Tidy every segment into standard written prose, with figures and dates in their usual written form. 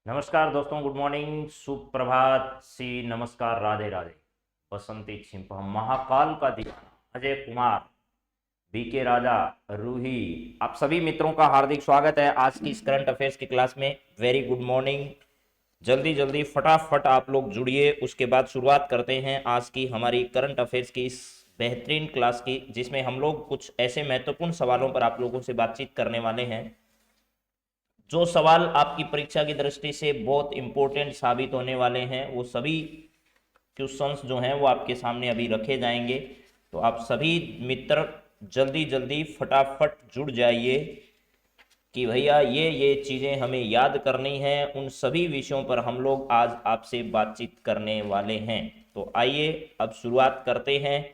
नमस्कार दोस्तों, good morning, सुप्रभात सी, नमस्कार, राधे राधे। बसंती छिंप महाकाल का दीवाना अजय कुमार, बीके राजा, रूही, आप सभी मित्रों का हार्दिक स्वागत है आज की इस करंट अफेयर्स की क्लास में। Very good morning. जल्दी जल्दी फटाफट आप लोग जुड़िए, उसके बाद शुरुआत करते हैं आज की हमारी करंट अफेयर्स की इस बेहतरीन क्लास की, जिसमें हम लोग कुछ ऐसे महत्वपूर्ण सवालों पर आप लोगों से बातचीत करने वाले हैं जो सवाल आपकी परीक्षा की दृष्टि से बहुत इंपॉर्टेंट साबित होने वाले हैं। वो सभी क्वेश्चंस जो हैं वो आपके सामने अभी रखे जाएंगे, तो आप सभी मित्र जल्दी जल्दी फटाफट जुड़ जाइए कि भैया ये चीज़ें हमें याद करनी है। उन सभी विषयों पर हम लोग आज आपसे बातचीत करने वाले हैं। तो आइए अब शुरुआत करते हैं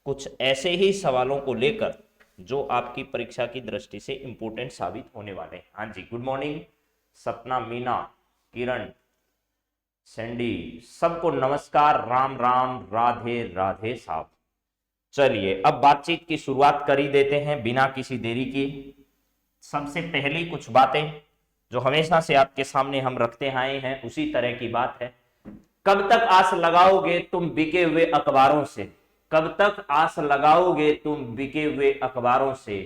कुछ ऐसे ही सवालों को लेकर जो आपकी परीक्षा की दृष्टि से इंपॉर्टेंट साबित होने वाले हैं। हाँ जी, गुड मॉर्निंग सपना, मीना, किरण, सैंडी, सबको नमस्कार, राम राम, राधे राधे साहब। चलिए अब बातचीत की शुरुआत कर ही देते हैं बिना किसी देरी की। सबसे पहली कुछ बातें जो हमेशा से आपके सामने हम रखते आए हैं उसी तरह की बात है। कब तक आस लगाओगे तुम बिके हुए अखबारों से? कब तक आस लगाओगे तुम बिके हुए अखबारों से?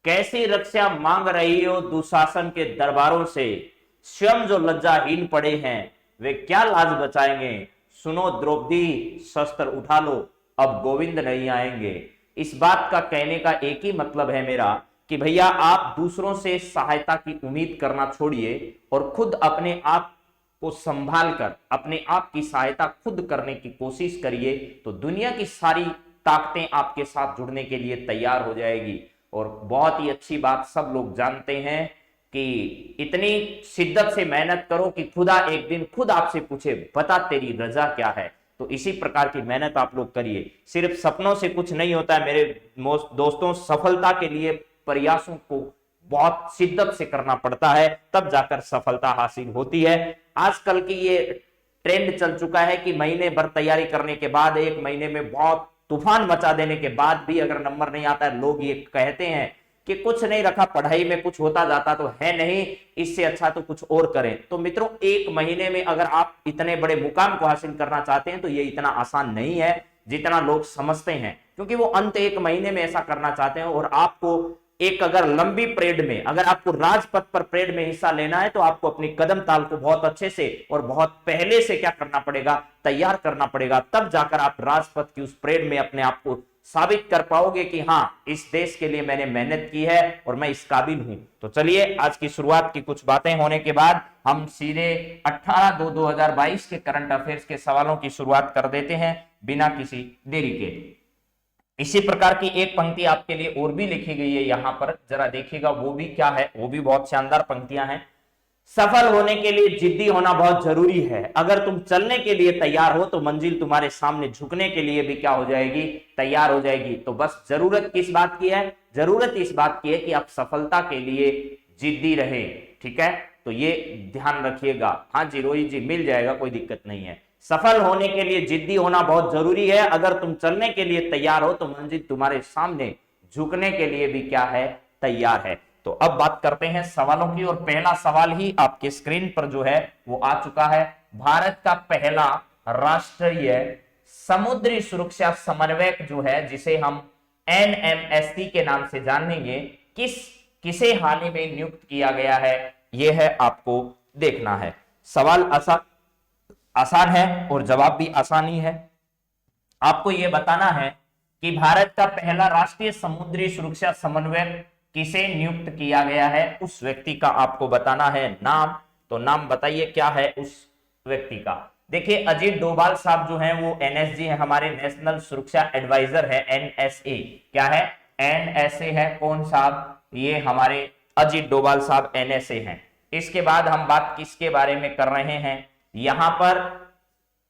कैसी रक्षा मांग रही हो दुशासन के दरबारों से? स्वयं जो लज्जाहीन पड़े हैं वे क्या लाज बचाएंगे? सुनो द्रौपदी, शस्त्र उठा लो, अब गोविंद नहीं आएंगे। इस बात का कहने का एक ही मतलब है मेरा कि भैया आप दूसरों से सहायता की उम्मीद करना छोड़िए और खुद अपने आप को संभाल कर अपने आप की सहायता खुद करने की कोशिश करिए, तो दुनिया की सारी ताकतें आपके साथ जुड़ने के लिए तैयार हो जाएगी। और बहुत ही अच्छी बात, सब लोग जानते हैं कि इतनी शिद्दत से मेहनत करो कि खुदा एक दिन खुद आपसे पूछे, बता तेरी रजा क्या है। तो इसी प्रकार की मेहनत आप लोग करिए। सिर्फ सपनों से कुछ नहीं होता है मेरे दोस्तों, सफलता के लिए प्रयासों को बहुत शिद्दत से करना पड़ता है, तब जाकर सफलता हासिल होती है। आजकल की ये ट्रेंड चल चुका है कि महीने भर तैयारी करने के बाद, एक महीने में बहुत तूफान मचा देने के बाद भी अगर नंबर नहीं आता है, लोग ये कहते हैं कि कुछ नहीं रखा, पढ़ाई में कुछ होता जाता तो है नहीं, इससे अच्छा तो कुछ और करें। तो मित्रों, एक महीने में अगर आप इतने बड़े मुकाम को हासिल करना चाहते हैं तो ये इतना आसान नहीं है जितना लोग समझते हैं, क्योंकि वो अंत एक महीने में ऐसा करना चाहते हैं। और आपको एक अगर लंबी परेड में, अगर आपको राजपथ पर परेड में हिस्सा लेना है तो आपको अपनी कदम ताल को बहुत अच्छे से और बहुत पहले से क्या करना पड़ेगा, तैयार करना पड़ेगा। तब जाकर आप राजपथ की उस परेड में अपने आप को साबित कर पाओगे कि हाँ, इस देश के लिए मैंने मेहनत की है और मैं इस काबिल हूं। तो चलिए आज की शुरुआत की कुछ बातें होने के बाद हम सीधे 18/2/2022 के करंट अफेयर्स के सवालों की शुरुआत कर देते हैं बिना किसी देरी के। इसी प्रकार की एक पंक्ति आपके लिए और भी लिखी गई है यहां पर, जरा देखिएगा वो भी क्या है। वो भी बहुत शानदार पंक्तियां हैं। सफल होने के लिए जिद्दी होना बहुत जरूरी है। अगर तुम चलने के लिए तैयार हो तो मंजिल तुम्हारे सामने झुकने के लिए भी क्या हो जाएगी, तैयार हो जाएगी। तो बस जरूरत किस बात की है? जरूरत इस बात की है कि आप सफलता के लिए जिद्दी रहे। ठीक है, तो ये ध्यान रखिएगा। हाँ जी रोहित जी, मिल जाएगा, कोई दिक्कत नहीं है। सफल होने के लिए जिद्दी होना बहुत जरूरी है। अगर तुम चलने के लिए तैयार हो तो मंजिल तुम्हारे सामने झुकने के लिए भी क्या है, तैयार है। तो अब बात करते हैं सवालों की, और पहला सवाल ही आपके स्क्रीन पर जो है वो आ चुका है। भारत का पहला राष्ट्रीय समुद्री सुरक्षा समन्वयक जो है, जिसे हम एनएमएससी के नाम से जानेंगे, किसे हाल ही में नियुक्त किया गया है, यह है आपको देखना है। सवाल आसान है और जवाब भी आसान ही है। आपको यह बताना है कि भारत का पहला राष्ट्रीय समुद्री सुरक्षा समन्वयक किसे नियुक्त किया गया है, उस व्यक्ति का आपको बताना है नाम। तो नाम बताइए क्या है उस व्यक्ति का। देखिए अजीत डोभाल साहब जो हैं वो एनएसजी है, हमारे नेशनल सुरक्षा एडवाइजर है। एनएसए क्या है? एनएसए है। कौन साहब? ये हमारे अजीत डोभाल साहब एनएसए हैं। इसके बाद हम बात किसके बारे में कर रहे हैं, यहां पर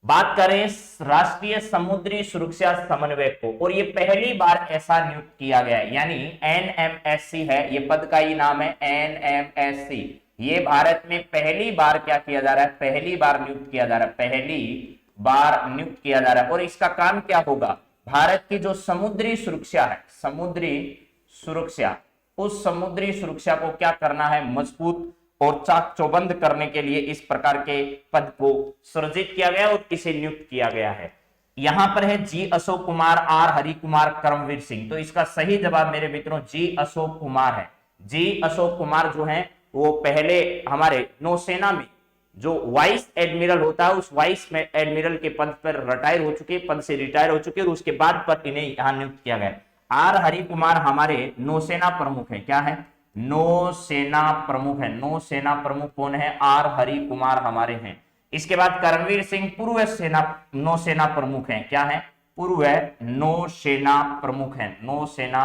बात करें राष्ट्रीय समुद्री सुरक्षा समन्वयक को, और ये पहली बार ऐसा नियुक्त किया गया है, यानी एनएमएससी है, ये पद का ही नाम है एनएमएससी। ये भारत में पहली बार क्या किया जा रहा है, पहली बार नियुक्त किया जा रहा है, पहली बार नियुक्त किया जा रहा है। और इसका काम क्या होगा, भारत की जो समुद्री सुरक्षा है, समुद्री सुरक्षा, उस समुद्री सुरक्षा को क्या करना है, मजबूत और चाक चौबंद करने के लिए इस प्रकार के पद को सृजित किया गया और इसे नियुक्त किया गया है। यहां पर है जी अशोक कुमार, आर हरि कुमार, करमवीर सिंह। तो इसका सही जवाब मेरे मित्रों जी अशोक कुमार है। जी अशोक कुमार जो है वो पहले हमारे नौसेना में जो वाइस एडमिरल होता है उस वाइस एडमिरल के पद पर रिटायर हो चुके, पद से रिटायर हो चुके और उसके बाद पर इन्हें यहां नियुक्त किया गया। आर हरि कुमार हमारे नौसेना प्रमुख है। क्या है? नौसेना प्रमुख है। नौसेना प्रमुख कौन है? आर हरि कुमार हमारे हैं। इसके बाद करमवीर सिंह पूर्व सेना नौसेना प्रमुख हैं। क्या है? पूर्व नौसेना प्रमुख हैं। नौसेना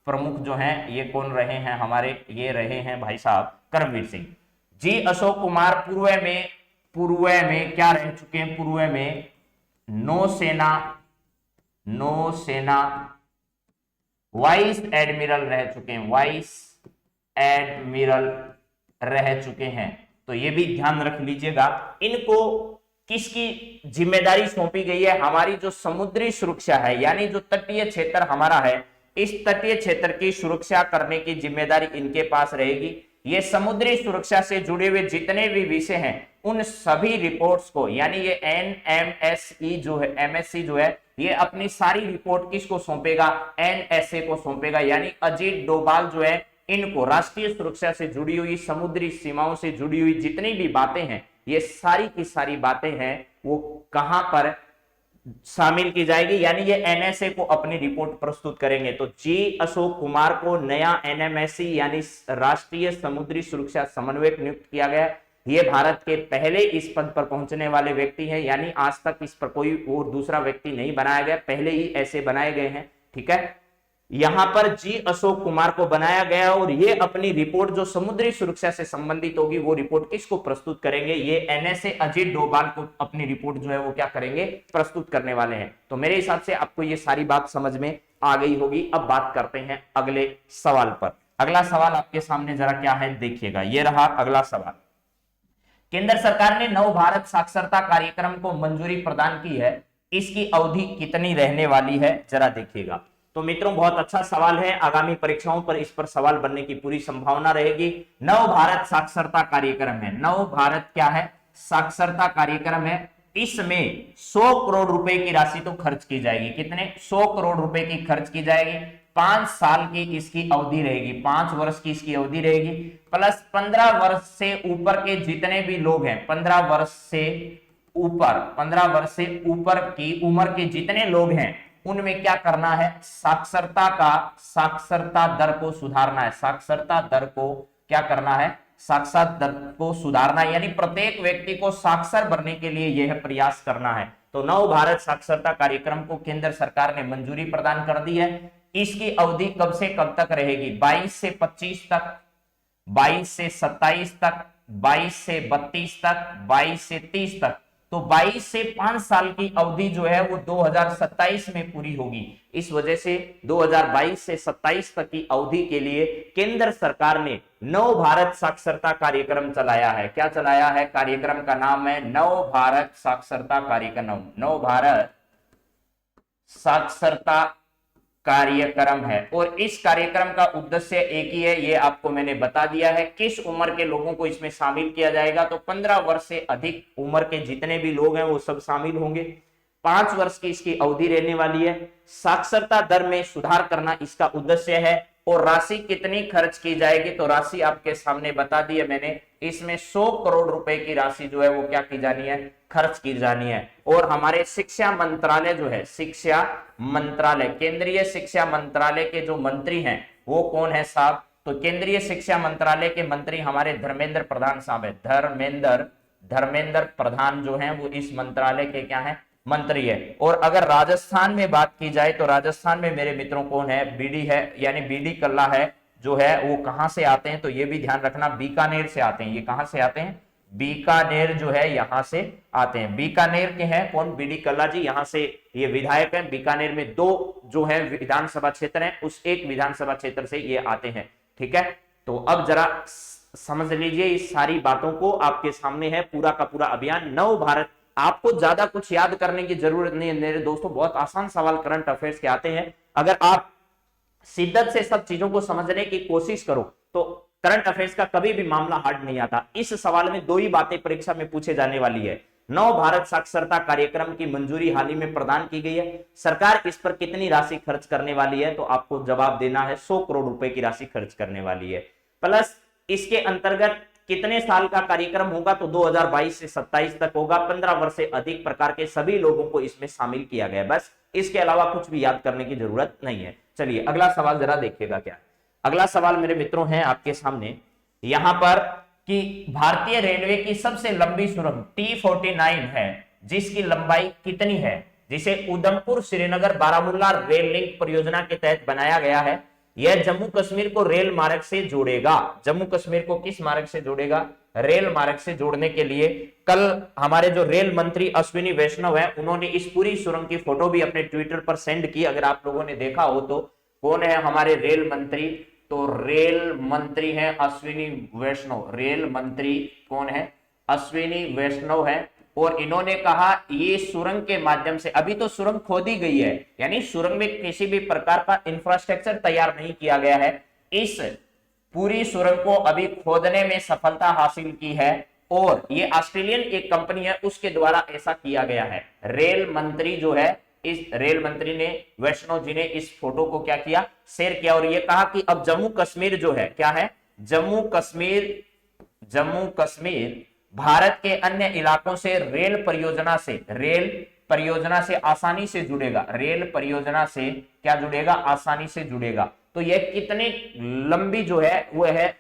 प्रमुख जो हैं ये कौन रहे हैं हमारे? ये रहे हैं भाई साहब करमवीर सिंह। जी अशोक कुमार पूर्व में क्या रह चुके हैं? पूर्व में नौसेना वाइस एडमिरल रह चुके हैं। वाइस एडमिरल रह चुके हैं। तो ये भी ध्यान रख लीजिएगा। इनको किसकी जिम्मेदारी सौंपी गई है? हमारी जो समुद्री सुरक्षा है, यानी जो तटीय क्षेत्र हमारा है, इस तटीय क्षेत्र की सुरक्षा करने की जिम्मेदारी इनके पास रहेगी। ये समुद्री सुरक्षा से जुड़े हुए जितने भी विषय हैं उन सभी रिपोर्ट्स को, यानी ये एनएमएसई जो है, एमएससी जो है, ये अपनी सारी रिपोर्ट किसको सौंपेगा? एनएसए को सौंपेगा। यानी अजीत डोभाल जो है इनको राष्ट्रीय सुरक्षा से जुड़ी हुई, समुद्री सीमाओं से जुड़ी हुई जितनी भी बातें हैं, ये सारी की सारी बातें हैं वो कहां पर शामिल की जाएगी? यानी ये एनएसए को अपनी रिपोर्ट प्रस्तुत करेंगे। तो जी अशोक कुमार को नया एनएमएससी यानी राष्ट्रीय समुद्री सुरक्षा समन्वयक नियुक्त किया गया। ये भारत के पहले इस पद पर पहुंचने वाले व्यक्ति हैं, यानी आज तक इस पर कोई और दूसरा व्यक्ति नहीं बनाया गया, पहले ही ऐसे बनाए गए हैं। ठीक है, यहां पर जी अशोक कुमार को बनाया गया और ये अपनी रिपोर्ट जो समुद्री सुरक्षा से संबंधित होगी वो रिपोर्ट किसको प्रस्तुत करेंगे? ये एनएसए अजीत डोभाल को अपनी रिपोर्ट जो है वो क्या करेंगे? प्रस्तुत करने वाले हैं। तो मेरे हिसाब से आपको ये सारी बात समझ में आ गई होगी। अब बात करते हैं अगले सवाल पर। अगला सवाल आपके सामने जरा क्या है देखिएगा, ये रहा अगला सवाल। केंद्र सरकार ने नव भारत साक्षरता कार्यक्रम को मंजूरी प्रदान की है, इसकी अवधि कितनी रहने वाली है? जरा देखिएगा। तो मित्रों बहुत अच्छा सवाल है, आगामी परीक्षाओं पर इस पर सवाल बनने की पूरी संभावना रहेगी। नव भारत साक्षरता कार्यक्रम है। नव भारत क्या है? साक्षरता कार्यक्रम है। इसमें 100 करोड़ रुपए की राशि तो खर्च की जाएगी। कितने? 100 करोड़ रुपए की खर्च की जाएगी। 5 साल की इसकी अवधि रहेगी, 5 वर्ष की इसकी अवधि रहेगी, प्लस 15 वर्ष से ऊपर के जितने भी लोग हैं, 15 वर्ष से ऊपर की उम्र के जितने लोग हैं उनमें क्या करना है? साक्षरता दर को सुधारना है। साक्षरता दर को क्या करना है? साक्षरता दर को सुधारना, यानी प्रत्येक व्यक्ति को साक्षर बनने के लिए यह प्रयास करना है। तो नव भारत साक्षरता कार्यक्रम को केंद्र सरकार ने मंजूरी प्रदान कर दी है। इसकी अवधि कब से कब तक रहेगी? 22 से 25 तक, 22 से 27 तक, 22 से 32 तक, 22 से 30 तक। तो 22 से 5 साल की अवधि जो है वो 2027 में पूरी होगी। इस वजह से 2022 से 27 तक की अवधि के लिए केंद्र सरकार ने नव भारत साक्षरता कार्यक्रम चलाया है। क्या चलाया है? कार्यक्रम का नाम है नव भारत साक्षरता कार्यक्रम। नव भारत साक्षरता कार्यक्रम है और इस कार्यक्रम का उद्देश्य एक ही है, ये आपको मैंने बता दिया है। किस उम्र के लोगों को इसमें शामिल किया जाएगा? तो 15 वर्ष से अधिक उम्र के जितने भी लोग हैं वो सब शामिल होंगे। 5 वर्ष की इसकी अवधि रहने वाली है। साक्षरता दर में सुधार करना इसका उद्देश्य है। और राशि कितनी खर्च की जाएगी? तो राशि आपके सामने बता दी है मैंने। इसमें 100 करोड़ रुपए की राशि जो है वो क्या की जानी है? खर्च की जानी है। और हमारे शिक्षा मंत्रालय जो है, शिक्षा मंत्रालय, केंद्रीय शिक्षा मंत्रालय के जो मंत्री हैं वो कौन है साहब? तो केंद्रीय शिक्षा मंत्रालय के मंत्री हमारे धर्मेंद्र प्रधान साहब है। धर्मेंद्र प्रधान जो हैं वो इस मंत्रालय के क्या है? मंत्री है। और अगर राजस्थान में बात की जाए तो राजस्थान में मेरे मित्रों कौन है? बीडी है, यानी बीडी कल्ला है जो है वो कहां से आते हैं? तो ये भी ध्यान रखना, बीकानेर से आते हैं। ये कहां से आते हैं? बीकानेर जो है यहां से आते हैं। बीकानेर के हैं कौन? बीडी कल्ला जी यहाँ से ये विधायक हैं। बीकानेर में 2 जो है विधानसभा क्षेत्र हैं, उस एक विधानसभा क्षेत्र से ये आते हैं। ठीक है, तो अब जरा समझ लीजिए इस सारी बातों को, आपके सामने है पूरा का पूरा अभियान नव भारत। आपको ज्यादा कुछ याद करने की जरूरत नहीं है मेरे दोस्तों, बहुत आसान सवाल करंट अफेयर्स के आते हैं। अगर आप शिद्दत से सब चीजों को समझने की कोशिश करो तो करंट अफेयर्स का कभी भी मामला हार्ड नहीं आता। इस सवाल में दो ही बातें परीक्षा में पूछे जाने वाली है। नव भारत साक्षरता कार्यक्रम की मंजूरी हाल ही में प्रदान की गई है, सरकार इस पर कितनी राशि खर्च करने वाली है, तो आपको जवाब देना है 100 करोड़ रुपए की राशि खर्च करने वाली है। प्लस इसके अंतर्गत कितने साल का कार्यक्रम होगा, तो 2022 से 27 तक होगा। 15 वर्ष से अधिक प्रकार के सभी लोगों को इसमें शामिल किया गया। बस इसके अलावा कुछ भी याद करने की जरूरत नहीं है। चलिए अगला सवाल जरा देखिएगा क्या। अगला सवाल मेरे मित्रों है आपके सामने यहां पर कि भारतीय रेलवे की सबसे लंबी सुरंग T49 है, जिसकी लंबाई कितनी है, जिसे उधमपुर श्रीनगर बारामूला रेल लिंक परियोजना के तहत बनाया गया है। यह जम्मू कश्मीर को रेल मार्ग से जोड़ेगा। जम्मू कश्मीर को किस मार्ग से जोड़ेगा? रेल मार्ग से जोड़ने के लिए कल हमारे जो रेल मंत्री अश्विनी वैष्णव है, उन्होंने इस पूरी सुरंग की फोटो भी अपने ट्विटर पर सेंड की। अगर आप लोगों ने देखा हो तो कौन है हमारे रेल मंत्री? तो रेल मंत्री है अश्विनी वैष्णव। रेल मंत्री कौन है? अश्विनी वैष्णव है। और इन्होंने कहा ये सुरंग के माध्यम से, अभी तो सुरंग खोदी गई है, यानी सुरंग में किसी भी प्रकार का इंफ्रास्ट्रक्चर तैयार नहीं किया गया है। इस पूरी सुरंग को अभी खोदने में सफलता हासिल की है और ये ऑस्ट्रेलियन एक कंपनी है उसके द्वारा ऐसा किया गया है। रेल मंत्री जो है, इस रेल मंत्री ने, वैष्णव जी ने इस फोटो को क्या किया? शेयर किया और ये कहा कि अब जम्मू कश्मीर जो है, क्या है? जम्मू कश्मीर भारत के अन्य इलाकों से रेल परियोजना से आसानी से जुड़ेगा। रेल परियोजना से क्या जुड़ेगा? आसानी से जुड़ेगा। तो यह कितनी लंबी जो है वो है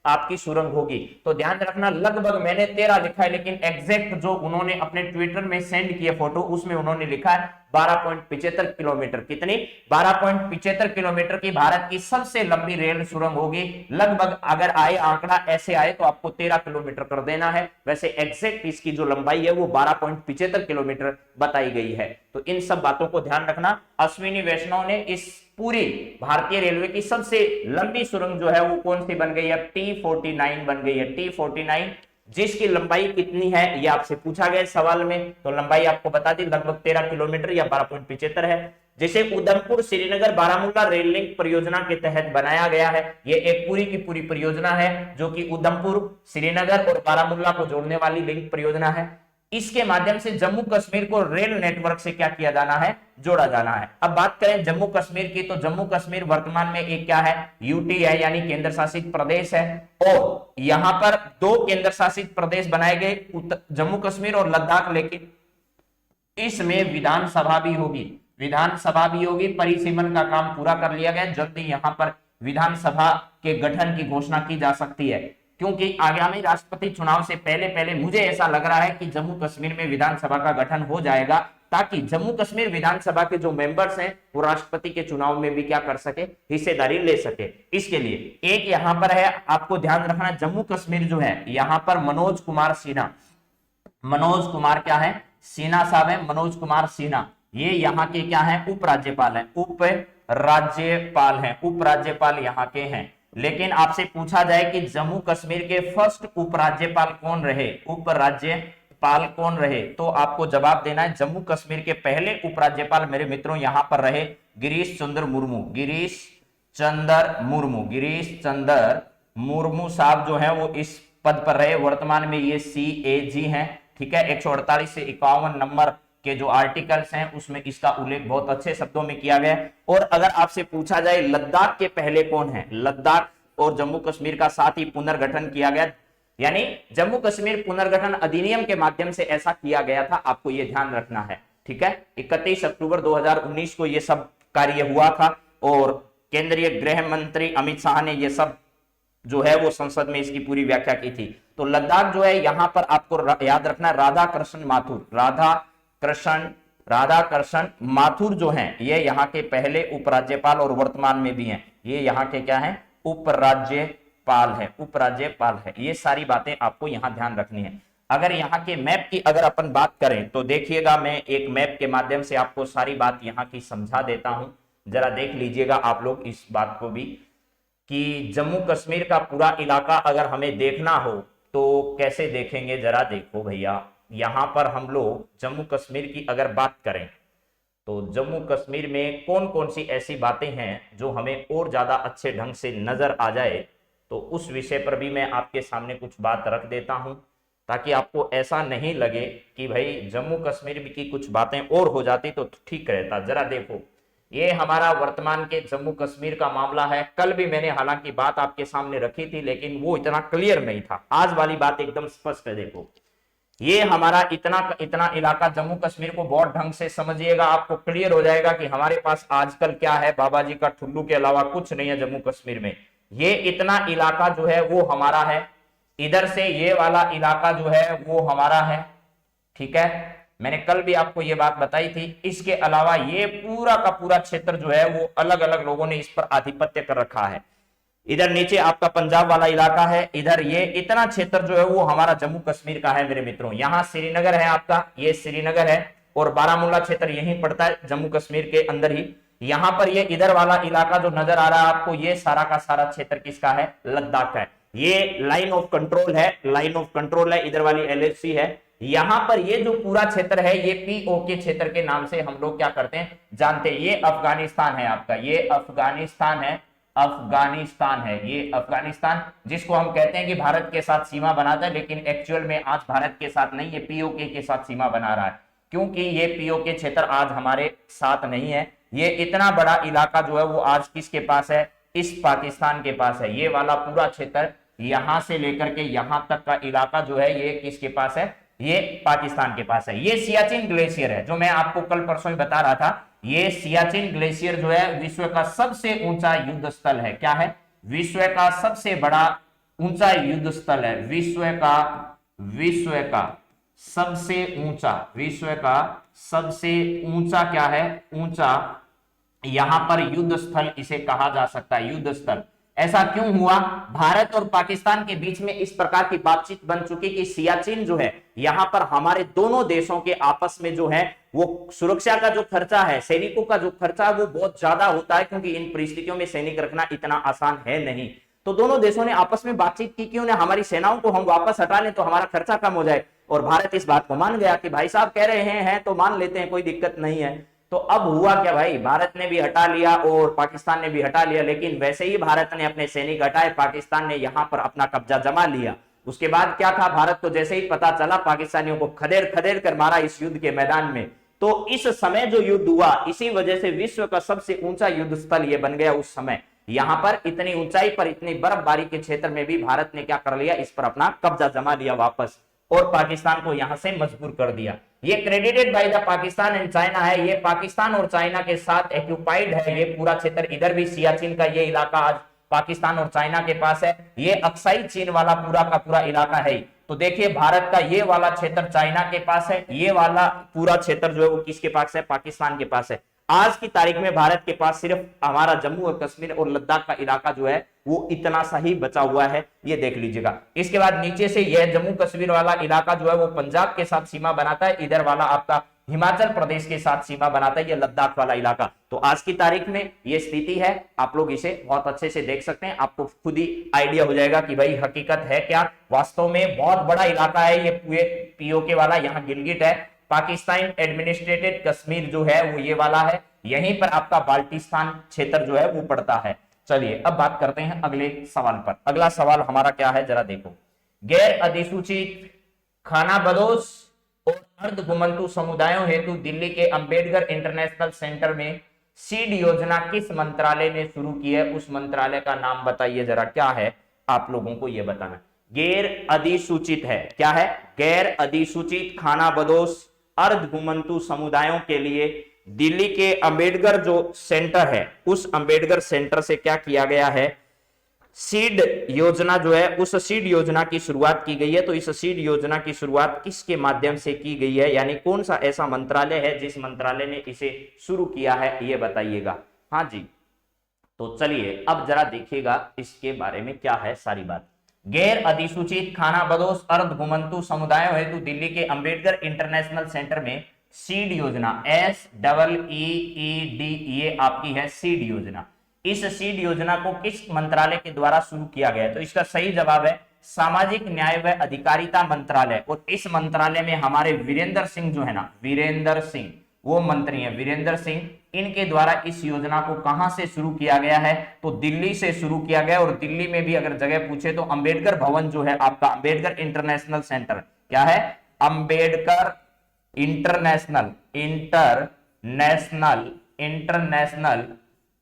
आपकी सुरंग होगी? तो ध्यान रखना, लगभग मैंने 13 लिखा है, लेकिन एग्जैक्ट जो उन्होंने अपने ट्विटर में सेंड किया फोटो, उसमें उन्होंने लिखा है 12.75 किलोमीटर। कितनी? 12.75 किलोमीटर की भारत की सबसे लंबी रेल सुरंग होगी। लगभग अगर आए आंकड़ा ऐसे आए तो आपको 13 किलोमीटर कर देना है। वैसे एग्जैक्ट इसकी जो लंबाई है वो 12.75 किलोमीटर बताई गई है। तो इन सब बातों को ध्यान रखना। अश्विनी वैष्णव ने इस पूरी भारतीय रेलवे की सबसे लंबी सुरंग जो है वो कौन सी बन गई है? T49 बन गई है। T49 जिसकी लंबाई कितनी है ये आपसे पूछा गया सवाल में। तो लंबाई आपको बता दी, लगभग 13 किलोमीटर या 12.75 है, जिसे उधमपुर श्रीनगर बारामूला रेल लिंक परियोजना के तहत बनाया गया है। ये एक पूरी की पूरी परियोजना है जो कि उधमपुर, श्रीनगर और बारामूला को जोड़ने वाली लिंक परियोजना है। इसके माध्यम से जम्मू कश्मीर को रेल नेटवर्क से क्या किया जाना है? जोड़ा जाना है। अब बात करें जम्मू कश्मीर की, तो जम्मू कश्मीर वर्तमान में एक क्या है? यूटी है, यानी केंद्र शासित प्रदेश है। और यहां पर 2 केंद्र शासित प्रदेश बनाए गए, जम्मू कश्मीर और लद्दाख। लेकिन इसमें विधानसभा भी होगी, परिसीमन का काम पूरा कर लिया गया। जल्दी यहां पर विधानसभा के गठन की घोषणा की जा सकती है, क्योंकि आगामी राष्ट्रपति चुनाव से पहले मुझे ऐसा लग रहा है कि जम्मू कश्मीर में विधानसभा का गठन हो जाएगा, ताकि जम्मू कश्मीर विधानसभा के जो मेंबर्स हैं वो राष्ट्रपति के चुनाव में भी क्या कर सके? हिस्सेदारी ले सके। इसके लिए एक यहां पर है, आपको ध्यान रखना, जम्मू कश्मीर जो है यहां पर मनोज कुमार सिन्हा क्या है? सिन्हा साहब है, मनोज कुमार सिन्हा। ये यहाँ के क्या है? उपराज्यपाल है, उपराज्यपाल यहाँ के हैं। लेकिन आपसे पूछा जाए कि जम्मू कश्मीर के फर्स्ट उपराज्यपाल कौन रहे, तो आपको जवाब देना है जम्मू कश्मीर के पहले उपराज्यपाल मेरे मित्रों यहां पर रहे गिरीश चंद्र मुर्मू साहब जो है वो इस पद पर रहे। वर्तमान में ये CAG हैं, ठीक है। 148 से 51 नंबर के जो आर्टिकल्स हैं उसमें इसका उल्लेख बहुत अच्छे शब्दों में किया गया। और अगर आपसे पूछा जाए लद्दाख के पहले कौन है? लद्दाख और जम्मू कश्मीर का साथ ही पुनर्गठन किया गया, यानी जम्मू कश्मीर पुनर्गठन अधिनियम के माध्यम से ऐसा किया गया था, आपको यह ध्यान रखना है, ठीक है। 31 अक्टूबर 2019 को यह सब कार्य हुआ था और केंद्रीय गृह मंत्री अमित शाह ने यह सब जो है वो संसद में इसकी पूरी व्याख्या की थी। तो लद्दाख जो है यहां पर आपको याद रखना, राधा कृष्ण माथुर जो हैं ये यहाँ के पहले उपराज्यपाल और वर्तमान में भी हैं। ये यहाँ के क्या हैं? उपराज्यपाल है। ये सारी बातें आपको यहाँ ध्यान रखनी है। अगर यहाँ के मैप की अगर अपन बात करें तो देखिएगा, मैं एक मैप के माध्यम से आपको सारी बात यहाँ की समझा देता हूं, जरा देख लीजिएगा आप लोग इस बात को भी, कि जम्मू कश्मीर का पूरा इलाका अगर हमें देखना हो तो कैसे देखेंगे, जरा देखो भैया। यहां पर हम लोग जम्मू कश्मीर की अगर बात करें तो जम्मू कश्मीर में कौन कौन सी ऐसी बातें हैं जो हमें और ज्यादा अच्छे ढंग से नजर आ जाए, तो उस विषय पर भी मैं आपके सामने कुछ बात रख देता हूं, ताकि आपको ऐसा नहीं लगे कि भाई जम्मू कश्मीर की कुछ बातें और हो जाती तो ठीक रहता। जरा देखो, ये हमारा वर्तमान के जम्मू कश्मीर का मामला है। कल भी मैंने हालांकि बात आपके सामने रखी थी, लेकिन वो इतना क्लियर नहीं था। आज वाली बात एकदम स्पष्ट है। देखो, ये हमारा इतना इतना इलाका जम्मू कश्मीर को बहुत ढंग से समझिएगा, आपको क्लियर हो जाएगा कि हमारे पास आजकल क्या है, बाबा जी का ठुल्लू के अलावा कुछ नहीं है जम्मू कश्मीर में। ये इतना इलाका जो है वो हमारा है, इधर से ये वाला इलाका जो है वो हमारा है, ठीक है। मैंने कल भी आपको ये बात बताई थी। इसके अलावा ये पूरा का पूरा क्षेत्र जो है वो अलग अलग लोगों ने इस पर आधिपत्य कर रखा है। इधर नीचे आपका पंजाब वाला इलाका है, इधर ये इतना क्षेत्र जो है वो हमारा जम्मू कश्मीर का है मेरे मित्रों। यहाँ श्रीनगर है आपका, ये श्रीनगर है, और बारामूला क्षेत्र यहीं पड़ता है जम्मू कश्मीर के अंदर ही। यहाँ पर ये इधर वाला इलाका जो नजर आ रहा है आपको, ये सारा का सारा क्षेत्र किसका है, लद्दाख का है। ये लाइन ऑफ कंट्रोल है, लाइन ऑफ कंट्रोल है, इधर वाली एलएसी है। यहां पर ये जो पूरा क्षेत्र है ये पीओके क्षेत्र के नाम से हम लोग क्या करते हैं, जानते हैं। ये अफगानिस्तान है आपका, ये अफगानिस्तान है, अफगानिस्तान है ये अफगानिस्तान, जिसको हम कहते हैं कि भारत के साथ सीमा बनाता है, लेकिन एक्चुअल में आज भारत के साथ नहीं, ये पीओके के साथ सीमा बना रहा है, क्योंकि ये पीओके क्षेत्र आज हमारे साथ नहीं है। ये इतना बड़ा इलाका जो है वो आज किसके पास है, इस पाकिस्तान के पास है। ये वाला पूरा क्षेत्र यहां से लेकर के यहां तक का इलाका जो है ये किसके पास है, ये पाकिस्तान के पास है। ये सियाचिन ग्लेशियर है, जो मैं आपको कल परसों ही बता रहा था। ये सियाचिन ग्लेशियर जो है विश्व का सबसे ऊंचा युद्ध स्थल है। क्या है, विश्व का सबसे बड़ा ऊंचा युद्ध स्थल है, विश्व का सबसे ऊंचा, विश्व का सबसे ऊंचा क्या है, ऊंचा यहां पर युद्ध स्थल इसे कहा जा सकता है, युद्ध स्थल। ऐसा क्यों हुआ, भारत और पाकिस्तान के बीच में इस प्रकार की बातचीत बन चुकी कि सियाचिन जो है यहां पर हमारे दोनों देशों के आपस में जो है वो सुरक्षा का जो खर्चा है, सैनिकों का जो खर्चा है वो बहुत ज्यादा होता है, क्योंकि इन परिस्थितियों में सैनिक रखना इतना आसान है नहीं। तो दोनों देशों ने आपस में बातचीत की, क्यों ना हमारी सेनाओं को हम वापस हटा लें तो हमारा खर्चा कम हो जाए। और भारत इस बात को मान गया कि भाई साहब कह रहे हैं तो मान लेते हैं, कोई दिक्कत नहीं है। तो अब हुआ क्या भाई, भारत ने भी हटा लिया और पाकिस्तान ने भी हटा लिया, लेकिन वैसे ही भारत ने अपने सैनिक हटाए, पाकिस्तान ने यहां पर अपना कब्जा जमा लिया। उसके बाद क्या था, भारत को जैसे ही पता चला, पाकिस्तानियों को खदेड़ खदेड़ कर मारा इस युद्ध के मैदान में। तो इस समय जो युद्ध हुआ, इसी वजह से विश्व का सबसे ऊंचा युद्ध स्थल यह बन गया उस समय। यहां पर इतनी ऊंचाई पर, इतनी बर्फबारी के क्षेत्र में भी भारत ने क्या कर लिया, इस पर अपना कब्जा जमा लिया वापस, और पाकिस्तान को यहां से मजबूर कर दिया। ये credited by the Pakistan and China है, ये पाकिस्तान और चाइना के साथ एक्यूपाइड है ये पूरा क्षेत्र। इधर भी सियाचिन का ये इलाका आज पाकिस्तान और चाइना के पास है, ये अक्साई चीन वाला पूरा का पूरा इलाका है। तो देखिए, भारत का ये वाला क्षेत्र चाइना के पास है, ये वाला पूरा क्षेत्र जो है वो किसके पास है, पाकिस्तान के पास है। आज की तारीख में भारत के पास सिर्फ हमारा जम्मू और कश्मीर और लद्दाख का इलाका जो है वो इतना सा ही बचा हुआ है, ये देख लीजिएगा। इसके बाद नीचे से यह जम्मू कश्मीर वाला इलाका जो है वो पंजाब के साथ सीमा बनाता है, इधर वाला आपका हिमाचल प्रदेश के साथ सीमा बनाता है, ये लद्दाख वाला इलाका। तो आज की तारीख में ये स्थिति है, आप लोग इसे बहुत अच्छे से देख सकते हैं, आपको खुद ही आइडिया हो जाएगा कि भाई हकीकत है क्या। वास्तव में बहुत बड़ा इलाका है ये पूरे पीओके वाला, यहाँ गिलगिट है, पाकिस्तान एडमिनिस्ट्रेटेड कश्मीर जो है वो ये वाला है, यहीं पर आपका बाल्टिस्तान क्षेत्र जो है वो पड़ता है। चलिए अब बात करते हैं अगले सवाल पर। अगला सवाल हमारा क्या है, जरा देखो। गैर अधिसूचित खानाबदोश और अर्ध घुमंतु समुदायों हेतु दिल्ली के अंबेडकर इंटरनेशनल सेंटर में सीड योजना किस मंत्रालय ने शुरू की है, उस मंत्रालय का नाम बताइए जरा, क्या है आप लोगों को यह बताना। गैर अधिसूचित है, क्या है, गैर अधिसूचित खानाबदोश अर्ध घुमंतु समुदायों के लिए दिल्ली के अंबेडकर जो सेंटर है, उस अंबेडकर सेंटर से क्या किया गया है, सीड योजना जो है, उस सीड योजना की शुरुआत की गई है। तो इस सीड योजना की शुरुआत किसके माध्यम से की गई है, यानी कौन सा ऐसा मंत्रालय है जिस मंत्रालय ने इसे शुरू किया है, ये बताइएगा। हाँ जी, तो चलिए अब जरा देखिएगा इसके बारे में क्या है सारी बात। गैर अधिसूचित खानाबदोश अर्ध घुमंतु समुदायों हेतु दिल्ली के अंबेडकर इंटरनेशनल सेंटर में सीड योजना, SEED, ये आपकी है सीड योजना। इस सीड योजना को किस मंत्रालय के द्वारा शुरू किया गया, तो इसका सही जवाब है सामाजिक न्याय व अधिकारिता मंत्रालय। और इस मंत्रालय में हमारे वीरेंद्र सिंह जो है ना, वीरेंद्र सिंह वो मंत्री हैं, वीरेंद्र सिंह। इनके द्वारा इस योजना को कहां से शुरू किया गया है, तो दिल्ली से शुरू किया गया। और दिल्ली में भी अगर जगह पूछे तो अंबेडकर भवन जो है आपका, अंबेडकर इंटरनेशनल सेंटर, क्या है, अंबेडकर इंटरनेशनल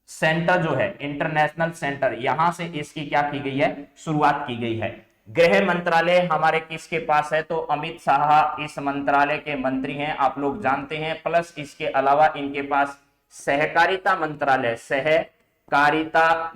सेंटर जो है, इंटरनेशनल सेंटर, यहां से इसकी क्या की गई है, शुरुआत की गई है। गृह मंत्रालय हमारे किसके पास है, तो अमित शाह इस मंत्रालय के मंत्री हैं, आप लोग जानते हैं। प्लस इसके अलावा इनके पास सहकारिता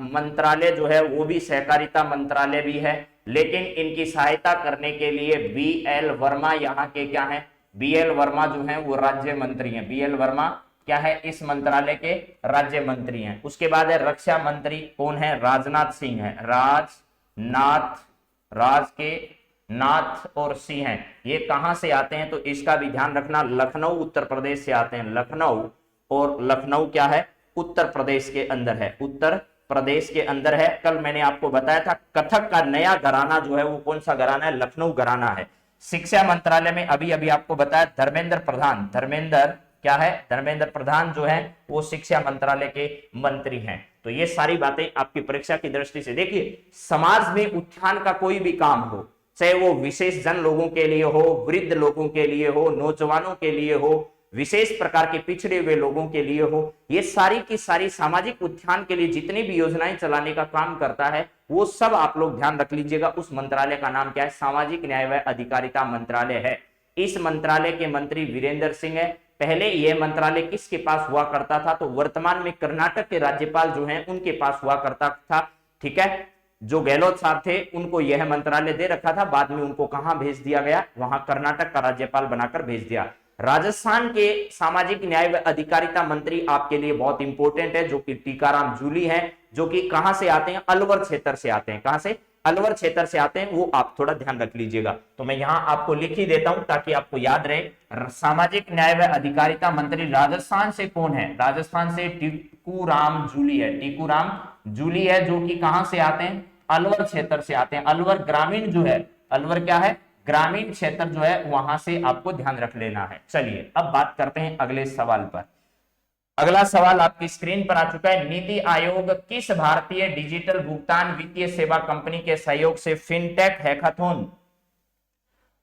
मंत्रालय जो है वो भी सहकारिता मंत्रालय भी है, लेकिन इनकी सहायता करने के लिए BL वर्मा यहाँ के क्या है, BL वर्मा जो है वो राज्य मंत्री हैं। BL वर्मा क्या है, इस मंत्रालय के राज्य मंत्री हैं। उसके बाद है रक्षा मंत्री, कौन है, राजनाथ सिंह है। राज और सिंह हैं, ये कहां से आते हैं, तो इसका भी ध्यान रखना, लखनऊ उत्तर प्रदेश से आते हैं। लखनऊ क्या है, उत्तर प्रदेश के अंदर है, उत्तर प्रदेश के अंदर है। कल मैंने आपको बताया था कथक का नया घराना जो है वो कौन सा घराना है, लखनऊ घराना है। शिक्षा मंत्रालय में अभी आपको बताया धर्मेंद्र प्रधान जो है वो शिक्षा मंत्रालय के मंत्री हैं। तो ये सारी बातें आपकी परीक्षा की दृष्टि से देखिए, समाज में उत्थान का कोई भी काम हो, चाहे वो विशेष जन लोगों के लिए हो, वृद्ध लोगों के लिए हो, नौजवानों के लिए हो, विशेष प्रकार के पिछड़े हुए लोगों के लिए हो, ये सारी की सारी सामाजिक उत्थान के लिए जितनी भी योजनाएं चलाने का काम करता है, वो सब आप लोग ध्यान रख लीजिएगा। उस मंत्रालय का नाम क्या है, सामाजिक न्याय व अधिकारिता मंत्रालय है। इस मंत्रालय के मंत्री वीरेंद्र सिंह है। पहले यह मंत्रालय किसके पास हुआ करता था, तो वर्तमान में कर्नाटक के राज्यपाल जो हैं उनके पास हुआ करता था। ठीक है, जो गहलोत साहब थे उनको यह मंत्रालय दे रखा था, बाद में उनको कहां भेज दिया गया, वहां कर्नाटक का राज्यपाल बनाकर भेज दिया। राजस्थान के सामाजिक न्याय व अधिकारिता मंत्री आपके लिए बहुत इंपॉर्टेंट है, जो कि टीकाराम जूली है, जो कि कहां से आते हैं, अलवर क्षेत्र से आते हैं। कहां से, अलवर क्षेत्र से आते हैं, वो आप थोड़ा ध्यान रख लीजिएगा। तो मैं यहां आपको लिख ही देता हूं ताकि आपको याद रहे। सामाजिक न्याय व अधिकारिता मंत्री राजस्थान से कौन है, राजस्थान से टीकूराम जूली है, जो कि कहां से आते हैं, अलवर क्षेत्र से आते हैं। अलवर ग्रामीण जो है, अलवर क्या है, ग्रामीण क्षेत्र जो है, वहां से आपको ध्यान रख लेना है। चलिए अब बात करते हैं अगले सवाल पर। अगला सवाल आपकी स्क्रीन पर आ चुका है। नीति आयोग किस भारतीय डिजिटल भुगतान वित्तीय सेवा कंपनी के सहयोग से फिनटेक हैकाथॉन,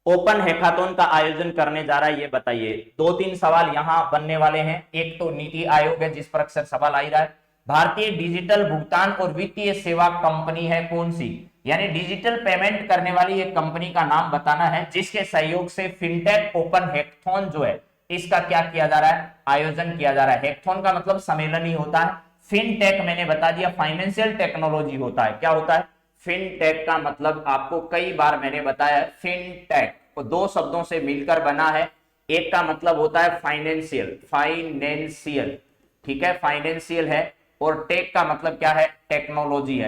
ओपन हैकाथॉन का आयोजन करने जा रहा है, ये बताइए। 2-3 सवाल यहां बनने वाले हैं। एक तो नीति आयोग है जिस पर अक्सर सवाल आ रहा है, भारतीय डिजिटल भुगतान और वित्तीय सेवा कंपनी है कौन सी, यानी डिजिटल पेमेंट करने वाली एक कंपनी का नाम बताना है, जिसके सहयोग से फिनटेक ओपन हैकाथॉन जो है इसका क्या किया जा रहा है, आयोजन किया जा रहा है। हैकाथॉन का मतलब सम्मेलन ही होता है। फिनटेक मैंने बता दिया फाइनेंशियल टेक्नोलॉजी होता है। क्या होता है, फिनटेक का मतलब आपको कई बार मैंने बताया, फिनटेक को 2 शब्दों से मिलकर बना है। एक का मतलब होता है फाइनेंशियल, ठीक है, फाइनेंशियल है, और टेक का मतलब क्या है, टेक्नोलॉजी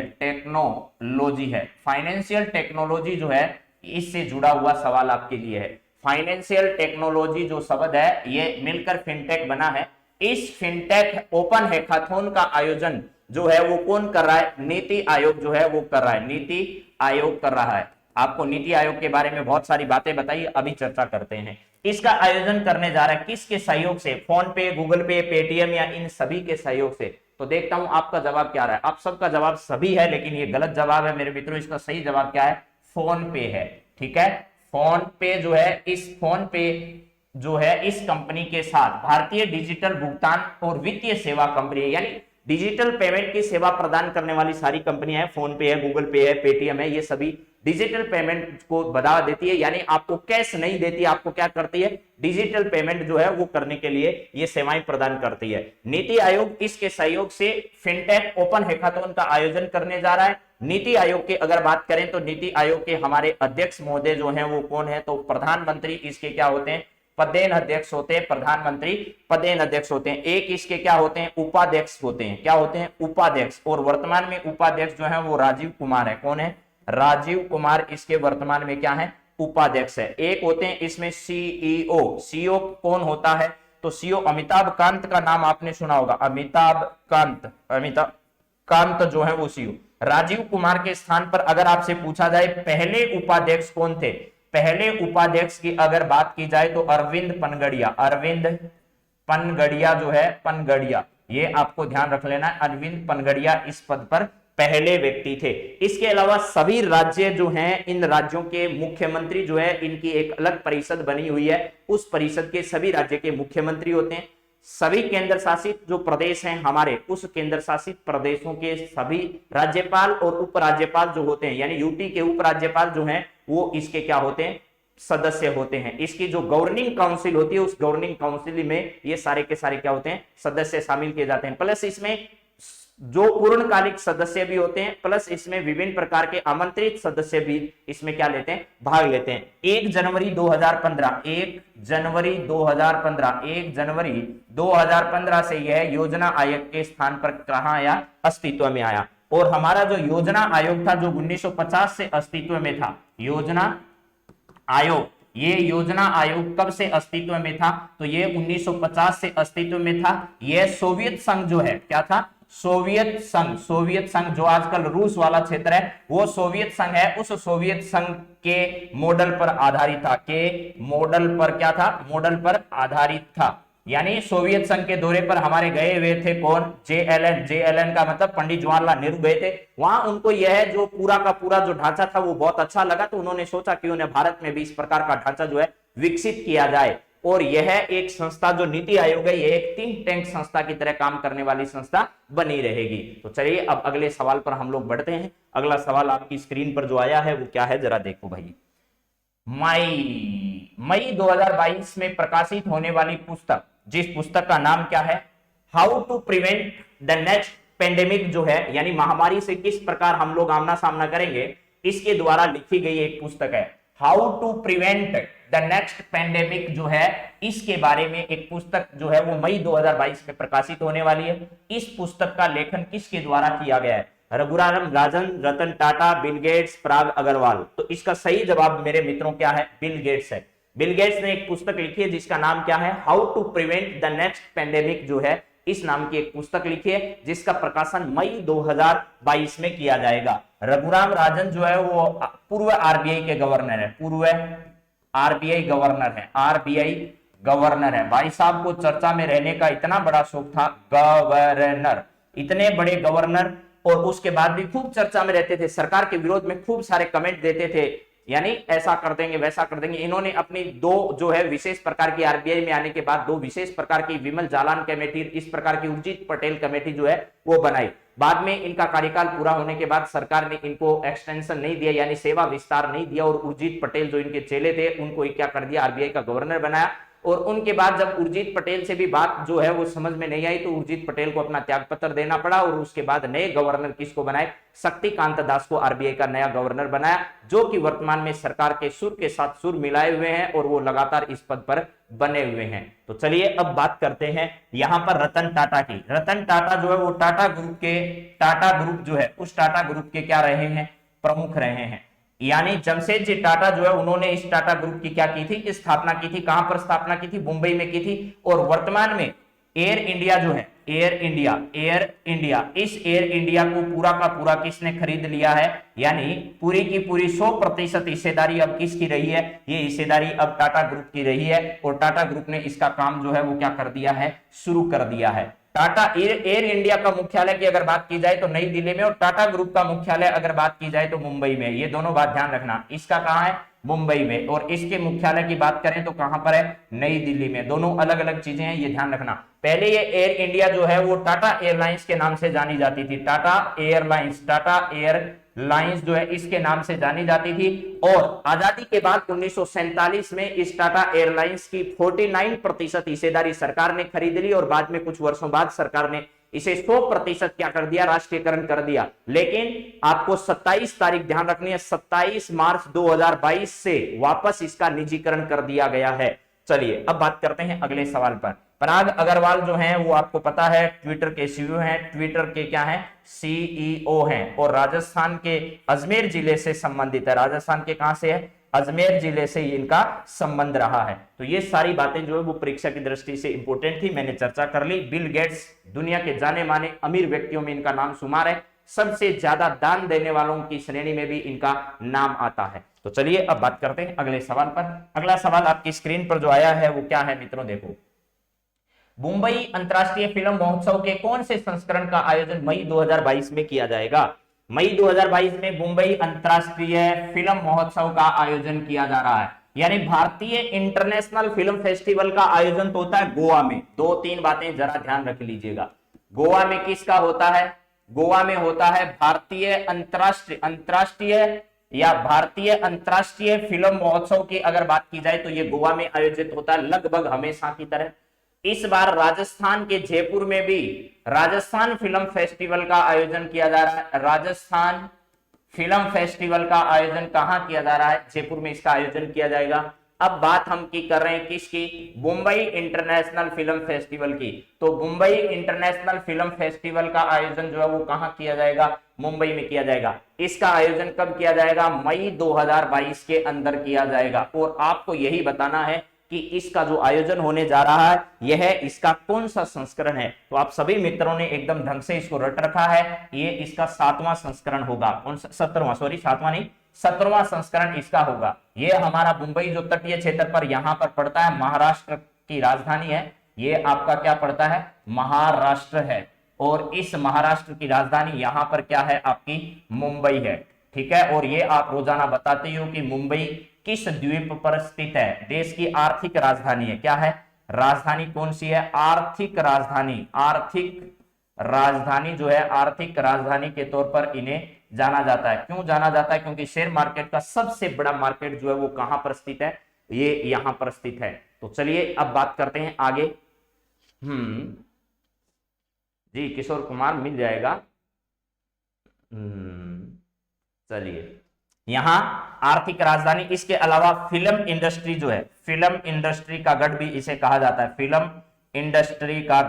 है, फाइनेंशियल टेक्नोलॉजी जो है इससे जुड़ा हुआ सवाल आपके लिए है। फाइनेंशियल टेक्नोलॉजी जो शब्द है ये मिलकर फिनटेक बना है। इस फिनटेक ओपन हैकाथॉन का आयोजन जो है वो कौन कर रहा है, नीति आयोग जो है वो कर रहा है, नीति आयोग कर रहा है। आपको नीति आयोग के बारे में बहुत सारी बातें बताई, अभी चर्चा करते हैं। इसका आयोजन करने जा रहा है किसके सहयोग से, फोन पे, गूगल पे, पेटीएम या इन सभी के सहयोग से। तो देखता हूं आपका जवाब क्या रहा है। आप सबका जवाब सभी है, लेकिन ये गलत जवाब है मेरे मित्रों। इसका सही जवाब क्या है, फोन पे है। ठीक है, फोन पे जो है, इस फोन पे जो है इस कंपनी के साथ भारतीय डिजिटल भुगतान और वित्तीय सेवा कंपनी है, यानी डिजिटल पेमेंट की सेवा प्रदान करने वाली सारी कंपनियां हैं, फोन पे है, गूगल पे है, पेटीएम है, ये सभी डिजिटल पेमेंट को बढ़ावा देती है, यानी आपको कैश नहीं देती, आपको क्या करती है, डिजिटल पेमेंट जो है वो करने के लिए ये सेवाएं प्रदान करती है। नीति आयोग इसके सहयोग से फिनटेक ओपन हैकाथॉन का आयोजन करने जा रहा है। नीति आयोग की अगर बात करें तो नीति आयोग के हमारे अध्यक्ष महोदय जो हैं वो कौन है, तो प्रधानमंत्री इसके क्या होते हैं, पदेन अध्यक्ष होते हैं। प्रधानमंत्री पदेन अध्यक्ष होते हैं। एक इसके क्या होते हैं, उपाध्यक्ष होते हैं। क्या होते हैं, उपाध्यक्ष। और वर्तमान में उपाध्यक्ष जो है वो राजीव कुमार है। कौन है, राजीव कुमार इसके वर्तमान में क्या है, उपाध्यक्ष है। एक होते हैं इसमें सीईओ। सीईओ कौन होता है, तो सीईओ अमिताभ कांत का नाम आपने सुना होगा, अमिताभ कांत जो है वो सीईओ। राजीव कुमार के स्थान पर अगर आपसे पूछा जाए पहले उपाध्यक्ष कौन थे, पहले उपाध्यक्ष की अगर बात की जाए तो अरविंद पनगड़िया जो है, पनगड़िया ये आपको ध्यान रख लेना, अरविंद पनगड़िया इस पद पर पहले व्यक्ति थे। इसके अलावा सभी राज्य जो हैं, इन राज्यों के मुख्यमंत्री जो है, इनकी एक अलग परिषद बनी हुई है, उस परिषद के सभी राज्य के मुख्यमंत्री होते हैं। सभी केंद्र शासित जो प्रदेश हैं हमारे, उस केंद्र शासित प्रदेशों के सभी राज्यपाल और उपराज्यपाल जो होते हैं, यानी यूटी के उपराज्यपाल जो हैं, वो इसके क्या होते हैं, सदस्य होते हैं। इसकी जो गवर्निंग काउंसिल होती है, उस गवर्निंग काउंसिल में ये सारे के सारे क्या होते हैं, सदस्य शामिल किए जाते हैं। प्लस इसमें जो पूर्णकालिक सदस्य भी होते हैं, प्लस इसमें विभिन्न प्रकार के आमंत्रित सदस्य भी इसमें क्या लेते हैं, भाग लेते हैं। 1 जनवरी 2015 से यह योजना आयोग के स्थान पर कहां आया, अस्तित्व में आया। और हमारा जो योजना आयोग था, जो 1950 से अस्तित्व में था, योजना आयोग, ये योजना आयोग कब से अस्तित्व में था, तो ये 1950 से अस्तित्व में था। यह सोवियत संघ जो है, क्या था, सोवियत संघ जो आजकल रूस वाला क्षेत्र है, वो सोवियत संघ है। उस सोवियत संघ के मॉडल पर आधारित था, के मॉडल पर क्या था, मॉडल पर आधारित था। यानी सोवियत संघ के दौरे पर हमारे गए हुए थे कौन, जेएलएन का मतलब पंडित जवाहरलाल नेहरू गए थे। वहां उनको यह जो पूरा का पूरा जो ढांचा था वो बहुत अच्छा लगा, तो उन्होंने सोचा कि उन्हें भारत में भी इस प्रकार का ढांचा जो है विकसित किया जाए। और यह एक संस्था जो नीति आयोग है, यह एक थिंक टैंक संस्था की तरह काम करने वाली संस्था बनी रहेगी। तो चलिए अब अगले सवाल पर हम लोग बढ़ते हैं। अगला सवाल आपकी स्क्रीन पर जो आया है वो क्या है, जरा देखो भाई। मई 2022 में प्रकाशित होने वाली पुस्तक, जिस पुस्तक का नाम क्या है, how to prevent the next pandemic जो है, यानी महामारी से किस प्रकार हम लोग आमना सामना करेंगे, इसके द्वारा लिखी गई एक पुस्तक है। How to prevent the next pandemic जो है, इसके बारे में एक पुस्तक जो है वो मई 2022 में प्रकाशित होने वाली है। इस पुस्तक का लेखन किसके द्वारा किया गया है, रघुराम राजन, रतन टाटा, बिल गेट्स, पराग अग्रवाल। तो इसका सही जवाब मेरे मित्रों क्या है, बिल गेट्स है। बिल गेट्स ने एक पुस्तक लिखी है जिसका नाम क्या है, how to prevent the next pandemic जो है, इस नाम की एक पुस्तक लिखी है, जिसका प्रकाशन मई 2022 में किया जाएगा। रघुराम राजन जो है वो पूर्व आरबीआई के गवर्नर है, पूर्व आरबीआई गवर्नर है। भाई साहब को चर्चा में रहने का इतना बड़ा शौक था, गवर्नर, इतने बड़े गवर्नर, और उसके बाद भी खूब चर्चा में रहते थे, सरकार के विरोध में खूब सारे कमेंट देते थे, यानी ऐसा कर देंगे वैसा कर देंगे। इन्होंने अपनी दो जो है विशेष प्रकार की, आरबीआई में आने के बाद दो विशेष प्रकार की, विमल जालान कमेटी, इस प्रकार की उर्जित पटेल कमेटी जो है वो बनाई। बाद में इनका कार्यकाल पूरा होने के बाद सरकार ने इनको एक्सटेंशन नहीं दिया, यानी सेवा विस्तार नहीं दिया, और उर्जित पटेल जो इनके चेले थे उनको क्या कर दिया, आरबीआई का गवर्नर बनाया। और उनके बाद जब उर्जित पटेल से भी बात जो है वो समझ में नहीं आई, तो उर्जित पटेल को अपना त्यागपत्र देना पड़ा, और उसके बाद नए गवर्नर किसको बनाए, शक्तिकांत दास को आरबीआई का नया गवर्नर बनाया, जो कि वर्तमान में सरकार के सुर के साथ सुर मिलाए हुए हैं और वो लगातार इस पद पर बने हुए हैं। तो चलिए अब बात करते हैं यहां पर रतन टाटा की। रतन टाटा जो है वो टाटा ग्रुप जो है, उस टाटा ग्रुप के क्या रहे हैं, प्रमुख रहे हैं। यानी जमशेदजी टाटा जो है, उन्होंने इस टाटा ग्रुप की क्या की थी, स्थापना की थी। कहां पर स्थापना की थी, मुंबई में की थी। और वर्तमान में एयर इंडिया जो है, एयर इंडिया, इस एयर इंडिया को पूरा का पूरा किसने खरीद लिया है, यानी पूरी की पूरी 100% हिस्सेदारी अब किसकी रही है, ये हिस्सेदारी अब टाटा ग्रुप की रही है। और टाटा ग्रुप ने इसका काम जो है वो क्या कर दिया है, शुरू कर दिया है। टाटा एयर इंडिया का मुख्यालय की अगर बात की जाए तो नई दिल्ली में, और टाटा ग्रुप का मुख्यालय अगर बात की जाए तो मुंबई में। ये दोनों बात ध्यान रखना, इसका कहां है, मुंबई में, और इसके मुख्यालय की बात करें तो कहां पर है, नई दिल्ली में। दोनों अलग अलग चीजें हैं, ये ध्यान रखना। पहले ये एयर इंडिया जो है वो टाटा एयरलाइंस के नाम से जानी जाती थी, टाटा एयरलाइंस जो है इसके नाम से जानी जाती थी। और आजादी के बाद 1947 में इस टाटा एयरलाइंस की 49% हिस्सेदारी सरकार ने खरीद ली, और बाद में कुछ वर्षों बाद सरकार ने इसे 100% क्या कर दिया, राष्ट्रीयकरण कर दिया। लेकिन आपको 27 तारीख ध्यान रखनी है, 27 मार्च 2022 से वापस इसका निजीकरण कर दिया गया है। चलिए अब बात करते हैं अगले सवाल पर। पराग अग्रवाल जो हैं वो आपको पता है ट्विटर के सीईओ हैं, ट्विटर के क्या हैं, सीईओ हैं, और राजस्थान के अजमेर जिले से संबंधित है। राजस्थान के कहां से है, अजमेर जिले से इनका संबंध रहा है। तो ये सारी बातें जो है वो परीक्षा की दृष्टि से इंपॉर्टेंट थी, मैंने चर्चा कर ली। बिल गेट्स दुनिया के जाने माने अमीर व्यक्तियों में इनका नाम शुमार है, सबसे ज्यादा दान देने वालों की श्रेणी में भी इनका नाम आता है। तो चलिए अब बात करते हैं अगले सवाल पर। अगला सवाल आपकी स्क्रीन पर जो आया है वो क्या है मित्रों, देखो। मुंबई अंतर्राष्ट्रीय फिल्म महोत्सव के कौन से संस्करण का आयोजन मई 2022 में किया जाएगा? मई 2022 में मुंबई अंतर्राष्ट्रीय फिल्म महोत्सव का आयोजन किया जा रहा है। यानी भारतीय इंटरनेशनल फिल्म फेस्टिवल का आयोजन तो होता है गोवा में। दो तीन बातें जरा ध्यान रख लीजिएगा। गोवा में किसका होता है? गोवा में होता है भारतीय अंतर्राष्ट्रीय फिल्म महोत्सव की अगर बात की जाए तो ये गोवा में आयोजित होता है, लगभग हमेशा की तरह। इस बार राजस्थान के जयपुर में भी राजस्थान फिल्म फेस्टिवल का आयोजन किया जा रहा है। राजस्थान फिल्म फेस्टिवल का आयोजन कहां किया जा रहा है? जयपुर में इसका आयोजन किया जाएगा। अब बात हम की कर रहे हैं किसकी? मुंबई इंटरनेशनल फिल्म फेस्टिवल की। तो मुंबई इंटरनेशनल फिल्म फेस्टिवल का आयोजन जो है वो कहां किया जाएगा? मुंबई में किया जाएगा। इसका आयोजन कब किया जाएगा? मई 2022 के अंदर किया जाएगा। और आपको यही बताना है कि इसका जो आयोजन होने जा रहा है यह इसका कौन सा संस्करण है। तो आप सभी मित्रों ने एकदम ढंग से इसको रट रखा है। ये इसका 7वां संस्करण होगा। कौन सा? 17वां, सॉरी 7वां नहीं, 17वां संस्करण इसका होगा। ये हमारा मुंबई जो तटीय क्षेत्र पर यहां पर पड़ता है, महाराष्ट्र की राजधानी है। ये आपका क्या पड़ता है? महाराष्ट्र है। और इस महाराष्ट्र की राजधानी यहां पर क्या है? आपकी मुंबई है। ठीक है। और ये आप रोजाना बताते हो कि मुंबई किस द्वीप पर स्थित है? देश की आर्थिक राजधानी है। क्या है? राजधानी कौन सी है? आर्थिक राजधानी। आर्थिक राजधानी जो है, आर्थिक राजधानी के तौर पर इन्हें जाना जाता है। क्यों जाना जाता है? क्योंकि शेयर मार्केट का सबसे बड़ा मार्केट जो है वो कहां पर स्थित है? ये यहां पर स्थित है। तो चलिए अब बात करते हैं आगे। जी किशोर कुमार मिल जाएगा। चलिए, यहां आर्थिक राजधानी, इसके अलावा फिल्म इंडस्ट्री जो है, फिल्म इंडस्ट्री का गढ़ भी इसे कहा जाता है। फिल्म इंडस्ट्री का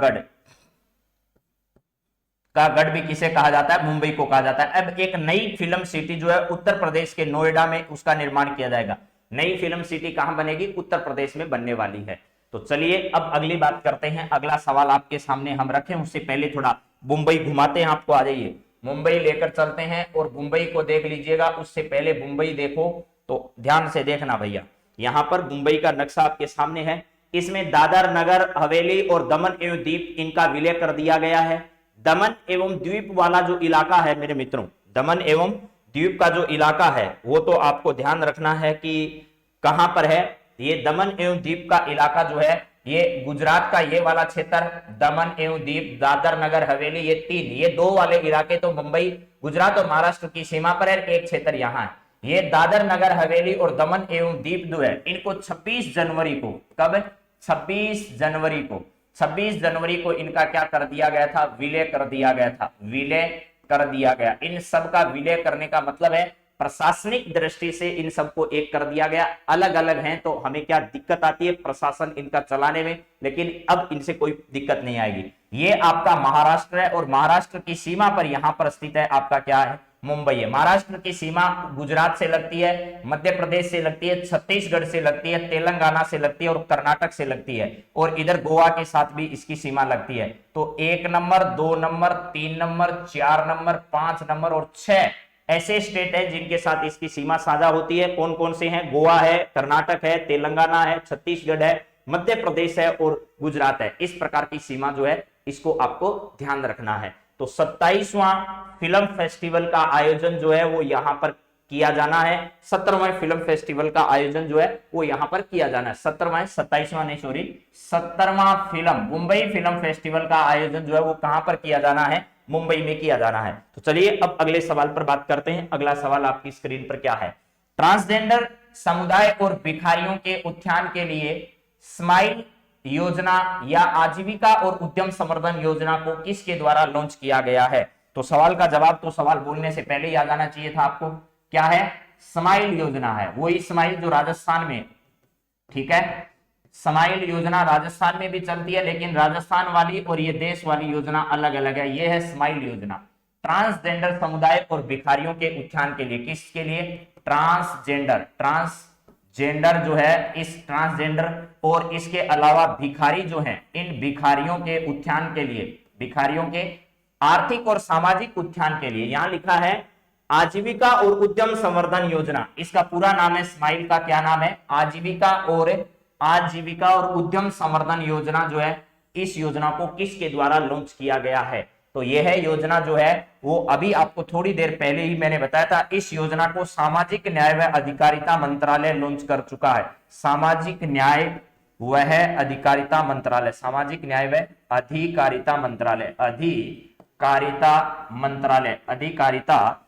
गढ़ भी किसे कहा जाता है? मुंबई को कहा जाता है। अब एक नई फिल्म सिटी जो है उत्तर प्रदेश के नोएडा में उसका निर्माण किया जाएगा। नई फिल्म सिटी कहां बनेगी? उत्तर प्रदेश में बनने वाली है। तो चलिए अब अगली बात करते हैं। अगला सवाल आपके सामने हम रखें, उससे पहले थोड़ा मुंबई घुमाते हैं आपको। आ जाइए, मुंबई लेकर चलते हैं और मुंबई को देख लीजिएगा। उससे पहले मुंबई देखो तो ध्यान से देखना भैया। यहां पर मुंबई का नक्शा आपके सामने है। इसमें दादर नगर हवेली और दमन एवं द्वीप इनका विलय कर दिया गया है। दमन एवं द्वीप वाला जो इलाका है मेरे मित्रों, दमन एवं द्वीप का जो इलाका है वो तो आपको ध्यान रखना है कि कहां पर है। ये दमन एवं द्वीप का इलाका जो है ये गुजरात का ये वाला क्षेत्र, दमन एवं द्वीप, दादर नगर हवेली, ये तीन, ये दो वाले इलाके तो मुंबई, गुजरात और महाराष्ट्र की सीमा पर है। एक क्षेत्र यहाँ है। ये दादर नगर हवेली और दमन एवं द्वीप जो है इनको 26 जनवरी को, कब? 26 जनवरी को इनका क्या कर दिया गया था? विलय कर दिया गया था। विलय कर दिया गया। इन सब का विलय करने का मतलब है प्रशासनिक दृष्टि से इन सबको एक कर दिया गया। अलग अलग हैं तो हमें क्या दिक्कत आती है प्रशासन इनका चलाने में, लेकिन अब इनसे कोई दिक्कत नहीं आएगी। ये आपका महाराष्ट्र है और महाराष्ट्र की सीमा पर यहां पर स्थित है आपका क्या है? मुंबई है। महाराष्ट्र की सीमा गुजरात से लगती है, मध्य प्रदेश से लगती है, छत्तीसगढ़ से लगती है, तेलंगाना से लगती है और कर्नाटक से लगती है। और इधर गोवा के साथ भी इसकी सीमा लगती है। तो 1 number, 2 number, 3 number, 4 number, 5 number और 6 ऐसे स्टेट है जिनके साथ इसकी सीमा साझा होती है। कौन कौन से हैं? गोवा है, कर्नाटक है, तेलंगाना है, छत्तीसगढ़ है, मध्य प्रदेश है और गुजरात है। इस प्रकार की सीमा जो है इसको आपको ध्यान रखना है। तो 27वां फिल्म फेस्टिवल का आयोजन जो है वो यहां पर किया जाना है। 17वां फिल्म फेस्टिवल का आयोजन जो है वो यहां पर किया जाना है। 27वां नहीं, सॉरी 17वां फिल्म मुंबई फिल्म फेस्टिवल का आयोजन जो है वो कहां पर किया जाना है? मुंबई में किया जाना है। तो चलिए अब अगले सवाल पर बात करते हैं। अगला सवाल आपकी स्क्रीन पर क्या है? ट्रांसजेंडर समुदाय और भिखारियों के उत्थान के लिए स्माइल योजना या आजीविका और उद्यम संवर्धन योजना को किसके द्वारा लॉन्च किया गया है? तो सवाल का जवाब तो सवाल बोलने से पहले ही आ जाना चाहिए था आपको। क्या है? स्माइल योजना है। वही स्माइल जो राजस्थान में, ठीक है, स्माइल योजना राजस्थान में भी चलती है, लेकिन राजस्थान वाली और ये देश वाली योजना अलग अलग है। ये है स्माइल योजना। ट्रांसजेंडर समुदाय और भिखारियों के उत्थान के लिए, किसके लिए? ट्रांसजेंडर जो है, इस ट्रांसजेंडर और इसके अलावा भिखारी जो हैं, इन भिखारियों के उत्थान के लिए, भिखारियों के आर्थिक और सामाजिक उत्थान के लिए, यहां लिखा है आजीविका और उद्यम संवर्धन योजना। इसका पूरा नाम है, स्माइल का क्या नाम है? आजीविका और उद्यम संवर्धन योजना जो है इस योजना को किसके द्वारा लॉन्च किया गया है? तो यह योजना जो है वो अभी आपको थोड़ी देर पहले ही मैंने बताया था, इस योजना को सामाजिक न्याय व अधिकारिता मंत्रालय लॉन्च कर चुका है। सामाजिक न्याय वह अधिकारिता मंत्रालय, सामाजिक न्याय व अधिकारिता मंत्रालय, अधिकारिता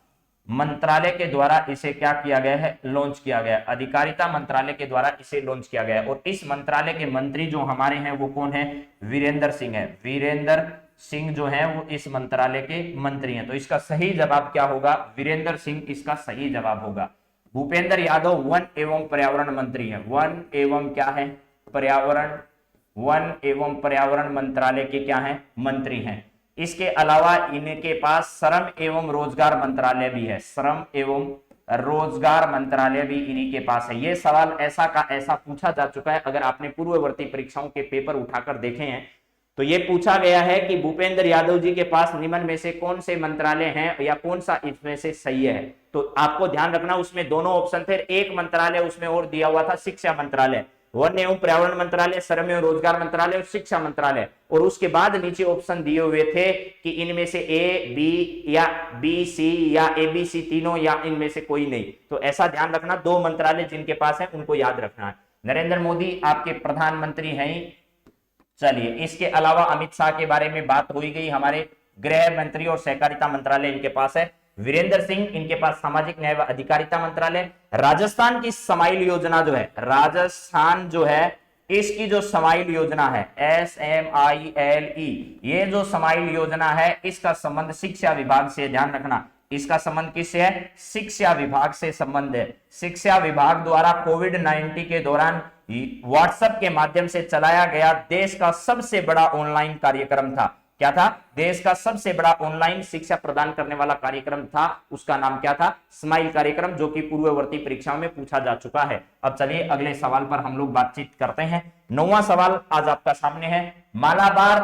मंत्रालय के द्वारा इसे क्या किया गया है? लॉन्च किया गया है। अधिकारिता मंत्रालय के द्वारा इसे लॉन्च किया गया है। और इस मंत्रालय के मंत्री जो हमारे हैं वो कौन है? वीरेंद्र सिंह है। वीरेंद्र सिंह जो है वो इस मंत्रालय के मंत्री हैं। तो इसका सही जवाब क्या होगा? वीरेंद्र सिंह इसका सही जवाब होगा। भूपेंद्र यादव वन एवं पर्यावरण मंत्री हैं। वन एवं क्या है? पर्यावरण, वन एवं पर्यावरण मंत्रालय के क्या है? मंत्री हैं। इसके अलावा इनके पास श्रम एवं रोजगार मंत्रालय भी है। श्रम एवं रोजगार मंत्रालय भी इन्हीं के पास है। यह सवाल ऐसा का ऐसा पूछा जा चुका है। अगर आपने पूर्ववर्ती परीक्षाओं के पेपर उठाकर देखे हैं तो यह पूछा गया है कि भूपेंद्र यादव जी के पास निम्न में से कौन से मंत्रालय हैं या कौन सा इसमें से सही है। तो आपको ध्यान रखना, उसमें दोनों ऑप्शन थे। एक मंत्रालय उसमें और दिया हुआ था, शिक्षा मंत्रालय। वन एवं पर्यावरण मंत्रालय, श्रम एवं रोजगार मंत्रालय और शिक्षा मंत्रालय। और उसके बाद नीचे ऑप्शन दिए हुए थे कि इनमें से ए, बी या बी, सी या ए, बी, सी तीनों या इनमें से कोई नहीं। तो ऐसा ध्यान रखना, दो मंत्रालय जिनके पास है उनको याद रखना है। नरेंद्र मोदी आपके प्रधानमंत्री हैं। चलिए, इसके अलावा अमित शाह के बारे में बात हो गई। हमारे गृह मंत्री और सहकारिता मंत्रालय इनके पास है। वीरेंद्र सिंह इनके पास सामाजिक न्याय व अधिकारिता मंत्रालय। राजस्थान की समाइल योजना जो है, राजस्थान जो है इसकी जो समाइल योजना है SMILE, ये जो समाइल योजना है इसका संबंध शिक्षा विभाग से, ध्यान रखना, इसका संबंध किससे है? शिक्षा विभाग से संबंध है। शिक्षा विभाग द्वारा कोविड-19 के दौरान व्हाट्सएप के माध्यम से चलाया गया देश का सबसे बड़ा ऑनलाइन कार्यक्रम था। क्या था? देश का सबसे बड़ा ऑनलाइन शिक्षा प्रदान करने वाला कार्यक्रम था। उसका नाम क्या था? स्माइल कार्यक्रम, जो कि पूर्ववर्ती परीक्षाओं में पूछा जा चुका है। अब चलिए अगले सवाल पर हम लोग बातचीत करते हैं। 9वां सवाल आज आपका सामने है। मालाबार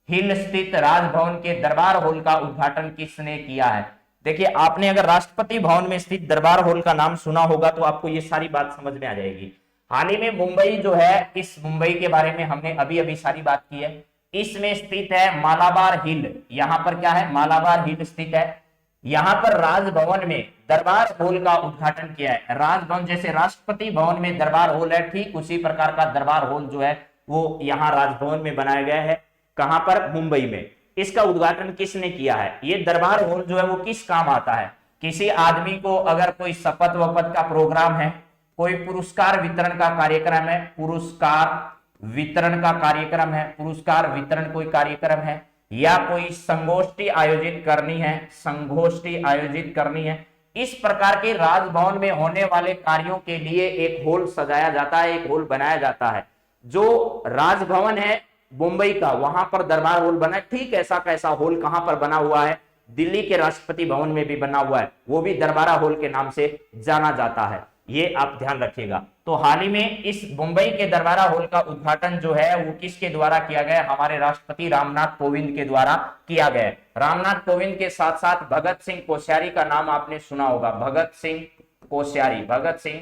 हिल स्थित राजभवन के दरबार हॉल का उद्घाटन किसने किया है? देखिए, आपने अगर राष्ट्रपति भवन में स्थित दरबार हॉल का नाम सुना होगा तो आपको ये सारी बात समझ में आ जाएगी। हाल ही में मुंबई जो है, इस मुंबई के बारे में हमने अभी अभी सारी बात की है। इसमें स्थित है मालाबार हिल। यहां पर क्या है? मालाबार हिल स्थित है। यहां पर राजभवन में दरबार हॉल का उद्घाटन किया है। राजभवन, जैसे राष्ट्रपति भवन में दरबार हॉल है, ठीक उसी प्रकार का दरबार हॉल जो है वो यहाँ राजभवन में बनाया गया है। कहां पर? मुंबई में। इसका उद्घाटन किसने किया है? ये दरबार हॉल जो है वो किस काम आता है? किसी आदमी को अगर कोई शपथ वपथ का प्रोग्राम है, कोई पुरस्कार वितरण का कार्यक्रम है, पुरस्कार वितरण का कार्यक्रम है, पुरस्कार वितरण कोई कार्यक्रम है, या कोई संगोष्ठी आयोजित करनी है, संगोष्ठी आयोजित करनी है, इस प्रकार के राजभवन में होने वाले कार्यों के लिए एक हॉल सजाया जाता है, एक हॉल बनाया जाता है। जो राजभवन है मुंबई का, वहां पर दरबार हॉल बना है। ठीक ऐसा कैसा हॉल कहां पर बना हुआ है? दिल्ली के राष्ट्रपति भवन में भी बना हुआ है, वो भी दरबारा हॉल के नाम से जाना जाता है। ये आप ध्यान रखिएगा। तो हाल ही में इस मुंबई के दरबारा हॉल का उद्घाटन जो है वो किसके द्वारा किया गया? हमारे राष्ट्रपति रामनाथ कोविंद के द्वारा किया गया। रामनाथ कोविंद के साथ साथ भगत सिंह कोश्यारी का नाम आपने सुना होगा। भगत सिंह कोश्यारी, भगत सिंह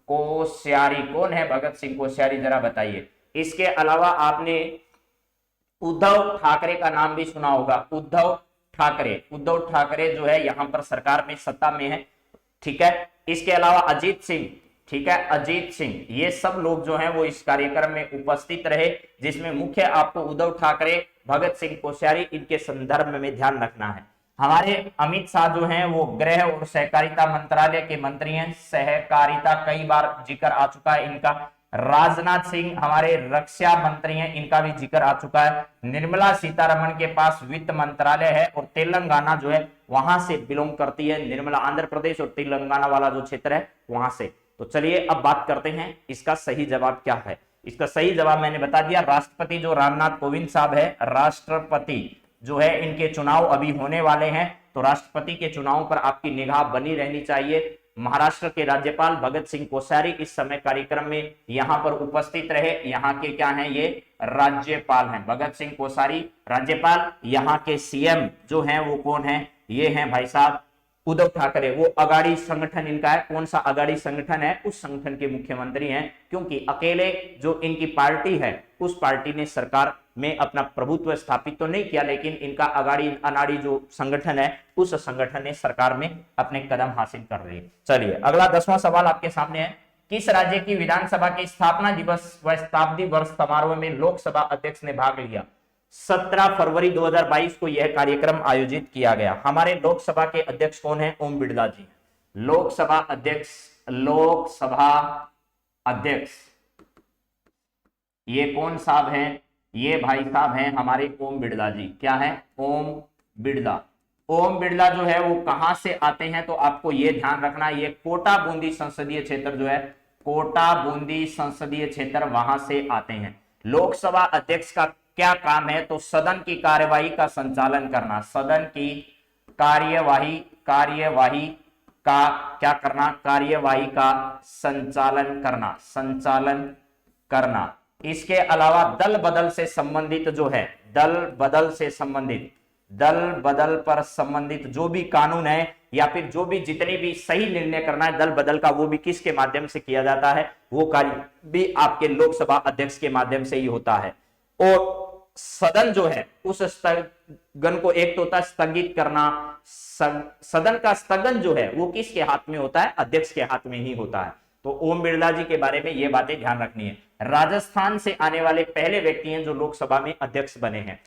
कोश्यारी कौन है? भगत सिंह कोश्यारी, जरा बताइए। इसके अलावा आपने उद्धव ठाकरे का नाम भी सुना होगा। उद्धव ठाकरे, उद्धव ठाकरे जो है यहाँ पर सरकार में, सत्ता में है। ठीक है। इसके अलावा अजीत सिंह, ठीक है, अजीत सिंह, ये सब लोग जो हैं वो इस कार्यक्रम में उपस्थित रहे, जिसमें मुख्य आपको उद्धव ठाकरे, भगत सिंह कोश्यारी, इनके संदर्भ में ध्यान रखना है। हमारे अमित शाह जो हैं वो गृह और सहकारिता मंत्रालय के मंत्री हैं। सहकारिता कई बार जिक्र आ चुका है इनका। राजनाथ सिंह हमारे रक्षा मंत्री हैं, इनका भी जिक्र आ चुका है। निर्मला सीतारमण के पास वित्त मंत्रालय है और तेलंगाना जो है वहां से बिलोंग करती है। निर्मला आंध्र प्रदेश और तेलंगाना वाला जो क्षेत्र है वहां से। तो चलिए अब बात करते हैं इसका सही जवाब क्या है। इसका सही जवाब मैंने बता दिया। राष्ट्रपति जो रामनाथ कोविंद साहब है, राष्ट्रपति जो है, इनके चुनाव अभी होने वाले हैं, तो राष्ट्रपति के चुनाव पर आपकी निगाह बनी रहनी चाहिए। महाराष्ट्र के राज्यपाल भगत सिंह कोश्यारी इस समय कार्यक्रम में यहां पर उपस्थित रहे। यहाँ के क्या हैं? ये राज्यपाल हैं। भगत सिंह कोश्यारी राज्यपाल। यहाँ के सीएम जो हैं वो कौन है? ये हैं भाई साहब उद्धव ठाकरे, वो अगाड़ी संगठन इनका है। कौन सा अगाड़ी संगठन है? उस संगठन के मुख्यमंत्री हैं, क्योंकि अकेले जो इनकी पार्टी है उस पार्टी ने सरकार में अपना प्रभुत्व स्थापित तो नहीं किया, लेकिन इनका अगाड़ी अनाड़ी जो संगठन है उस संगठन ने सरकार में अपने कदम हासिल कर लिए। चलिए अगला 10वां सवाल आपके सामने है, किस राज्य की विधानसभा के स्थापना दिवस व शताब्दी वर्ष समारोह में लोकसभा अध्यक्ष ने भाग लिया? 17 फरवरी 2022 को यह कार्यक्रम आयोजित किया गया। हमारे लोकसभा के अध्यक्ष कौन है? ओम बिड़ला जी। लोकसभा अध्यक्ष ये कौन साहब हैं? ये भाई साहब हैं हमारे ओम बिड़ला जी। क्या है? ओम बिड़ला। ओम बिड़ला जो है वो कहां से आते हैं? तो आपको ये ध्यान रखना, ये कोटा बूंदी संसदीय क्षेत्र जो है, कोटा बूंदी संसदीय क्षेत्र, वहां से आते हैं। लोकसभा अध्यक्ष का क्या काम है? तो सदन की कार्यवाही का संचालन करना, सदन की कार्यवाही का क्या करना? कार्यवाही का संचालन करना। इसके अलावा दल बदल से संबंधित जो है, दल बदल पर संबंधित जो भी कानून है या फिर जो भी जितनी भी सही निर्णय करना है दल बदल का, वो भी किसके माध्यम से किया जाता है? वो कार्य भी आपके लोकसभा अध्यक्ष के माध्यम से ही होता है। और सदन जो है उस स्थगन को, एक तो होता है स्थगित करना, सदन का स्थगन जो है वो किसके हाथ में होता है? अध्यक्ष के हाथ में ही होता है। तो ओम बिड़ला जी के बारे में ये बातें ध्यान रखनी है। राजस्थान से आने वाले पहले व्यक्ति हैं जो लोकसभा में अध्यक्ष बने हैं।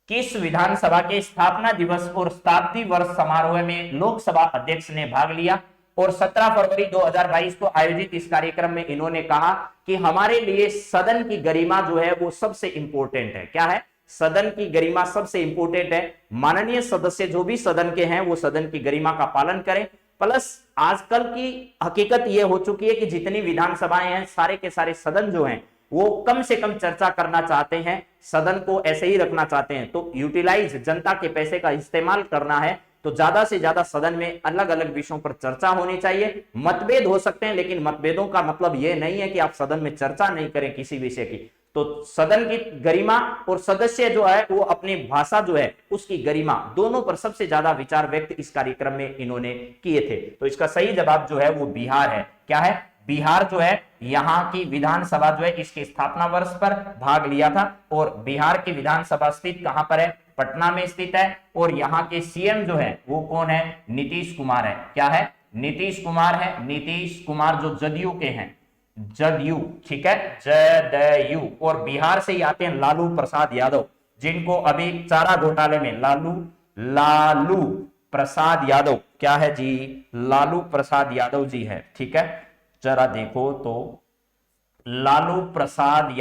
किस विधानसभा के स्थापना दिवस और शताब्दी वर्ष समारोह में लोकसभा अध्यक्ष ने भाग लिया? और 17 फरवरी 2022 को आयोजित इस कार्यक्रम में इन्होंने कहा कि हमारे लिए सदन की गरिमा जो है वो सबसे इंपॉर्टेंट है। क्या है? सदन की गरिमा सबसे इंपॉर्टेंट है। माननीय सदस्य जो भी सदन के हैं वो सदन की गरिमा का पालन करें। प्लस आजकल की हकीकत ये हो चुकी है कि जितनी विधानसभाएं हैं सारे के सारे सदन जो हैं वो कम से कम चर्चा करना चाहते हैं, सदन को ऐसे ही रखना चाहते हैं। तो यूटिलाइज, जनता के पैसे का इस्तेमाल करना है तो ज्यादा से ज्यादा सदन में अलग अलग विषयों पर चर्चा होनी चाहिए। मतभेद हो सकते हैं लेकिन मतभेदों का मतलब यह नहीं है कि आप सदन में चर्चा नहीं करें किसी विषय की। तो सदन की गरिमा और सदस्य जो है वो अपनी भाषा जो है उसकी गरिमा, दोनों पर सबसे ज्यादा विचार व्यक्त इस कार्यक्रम में इन्होंने किए थे। तो इसका सही जवाब जो है वो बिहार है। क्या है? बिहार जो है, यहाँ की विधानसभा जो है इसके स्थापना वर्ष पर भाग लिया था। और बिहार की विधानसभा स्थित कहां पर है? पटना में स्थित है। और यहाँ के सीएम जो है वो कौन है? नीतीश कुमार है। क्या है? नीतीश कुमार है। नीतीश कुमार जो जदयू के हैं, जदयू, ठीक है, जदयू। और बिहार से ही आते हैं लालू प्रसाद यादव, जिनको अभी चारा घोटाले में लालू प्रसाद यादव, क्या है जी? लालू प्रसाद यादव जी है। ठीक है, जरा देखो तो लालू प्रसाद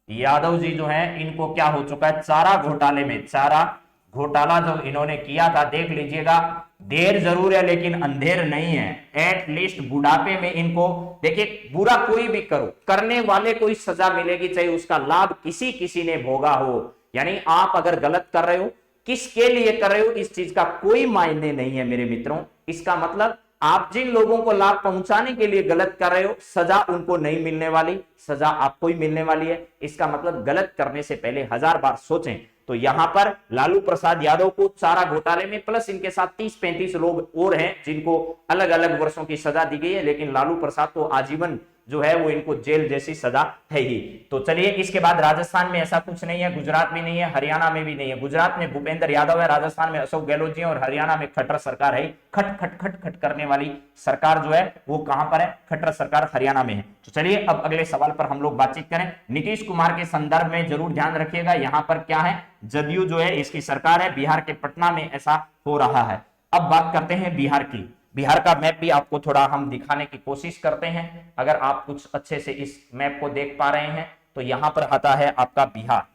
यादव जी जो है इनको क्या हो चुका है? चारा घोटाले में, चारा घोटाला जो इन्होंने किया था, देख लीजिएगा, देर जरूर है लेकिन अंधेर नहीं है। एटलीस्ट बुढ़ापे में इनको, देखिए, बुरा कोई भी करो, करने वाले को ही सजा मिलेगी, चाहे उसका लाभ किसी ने भोगा हो। यानी आप अगर गलत कर रहे हो, किसके लिए कर रहे हो, इस चीज का कोई मायने नहीं है मेरे मित्रों। इसका मतलब आप जिन लोगों को लाभ पहुंचाने के लिए गलत कर रहे हो, सजा उनको नहीं मिलने वाली, सजा आपको ही मिलने वाली है। इसका मतलब गलत करने से पहले 1000 बार सोचें। तो यहां पर लालू प्रसाद यादव को चारा घोटाले में, प्लस इनके साथ 30-35 लोग और हैं जिनको अलग अलग वर्षों की सजा दी गई है, लेकिन लालू प्रसाद को आजीवन जो है वो इनको जेल जैसी सजा है ही। तो चलिए, इसके बाद राजस्थान में ऐसा कुछ नहीं है, गुजरात में नहीं है, हरियाणा में भी नहीं है। गुजरात में भूपेंद्र यादव है, राजस्थान में अशोक गहलोत जी है, और हरियाणा में खट्टर सरकार है। खट खट खट खट करने वाली सरकार जो है वो कहां पर है? खट्टर सरकार हरियाणा में है। तो चलिए अब अगले सवाल पर हम लोग बातचीत करें। नीतीश कुमार के संदर्भ में जरूर ध्यान रखिएगा, यहां पर क्या है? जदयू जो है इसकी सरकार है, बिहार के पटना में ऐसा हो रहा है। अब बात करते हैं बिहार की। बिहार का मैप भी आपको थोड़ा हम दिखाने की कोशिश करते हैं। अगर आप कुछ अच्छे से इस मैप को देख पा रहे हैं तो यहां पर आता है आपका बिहार।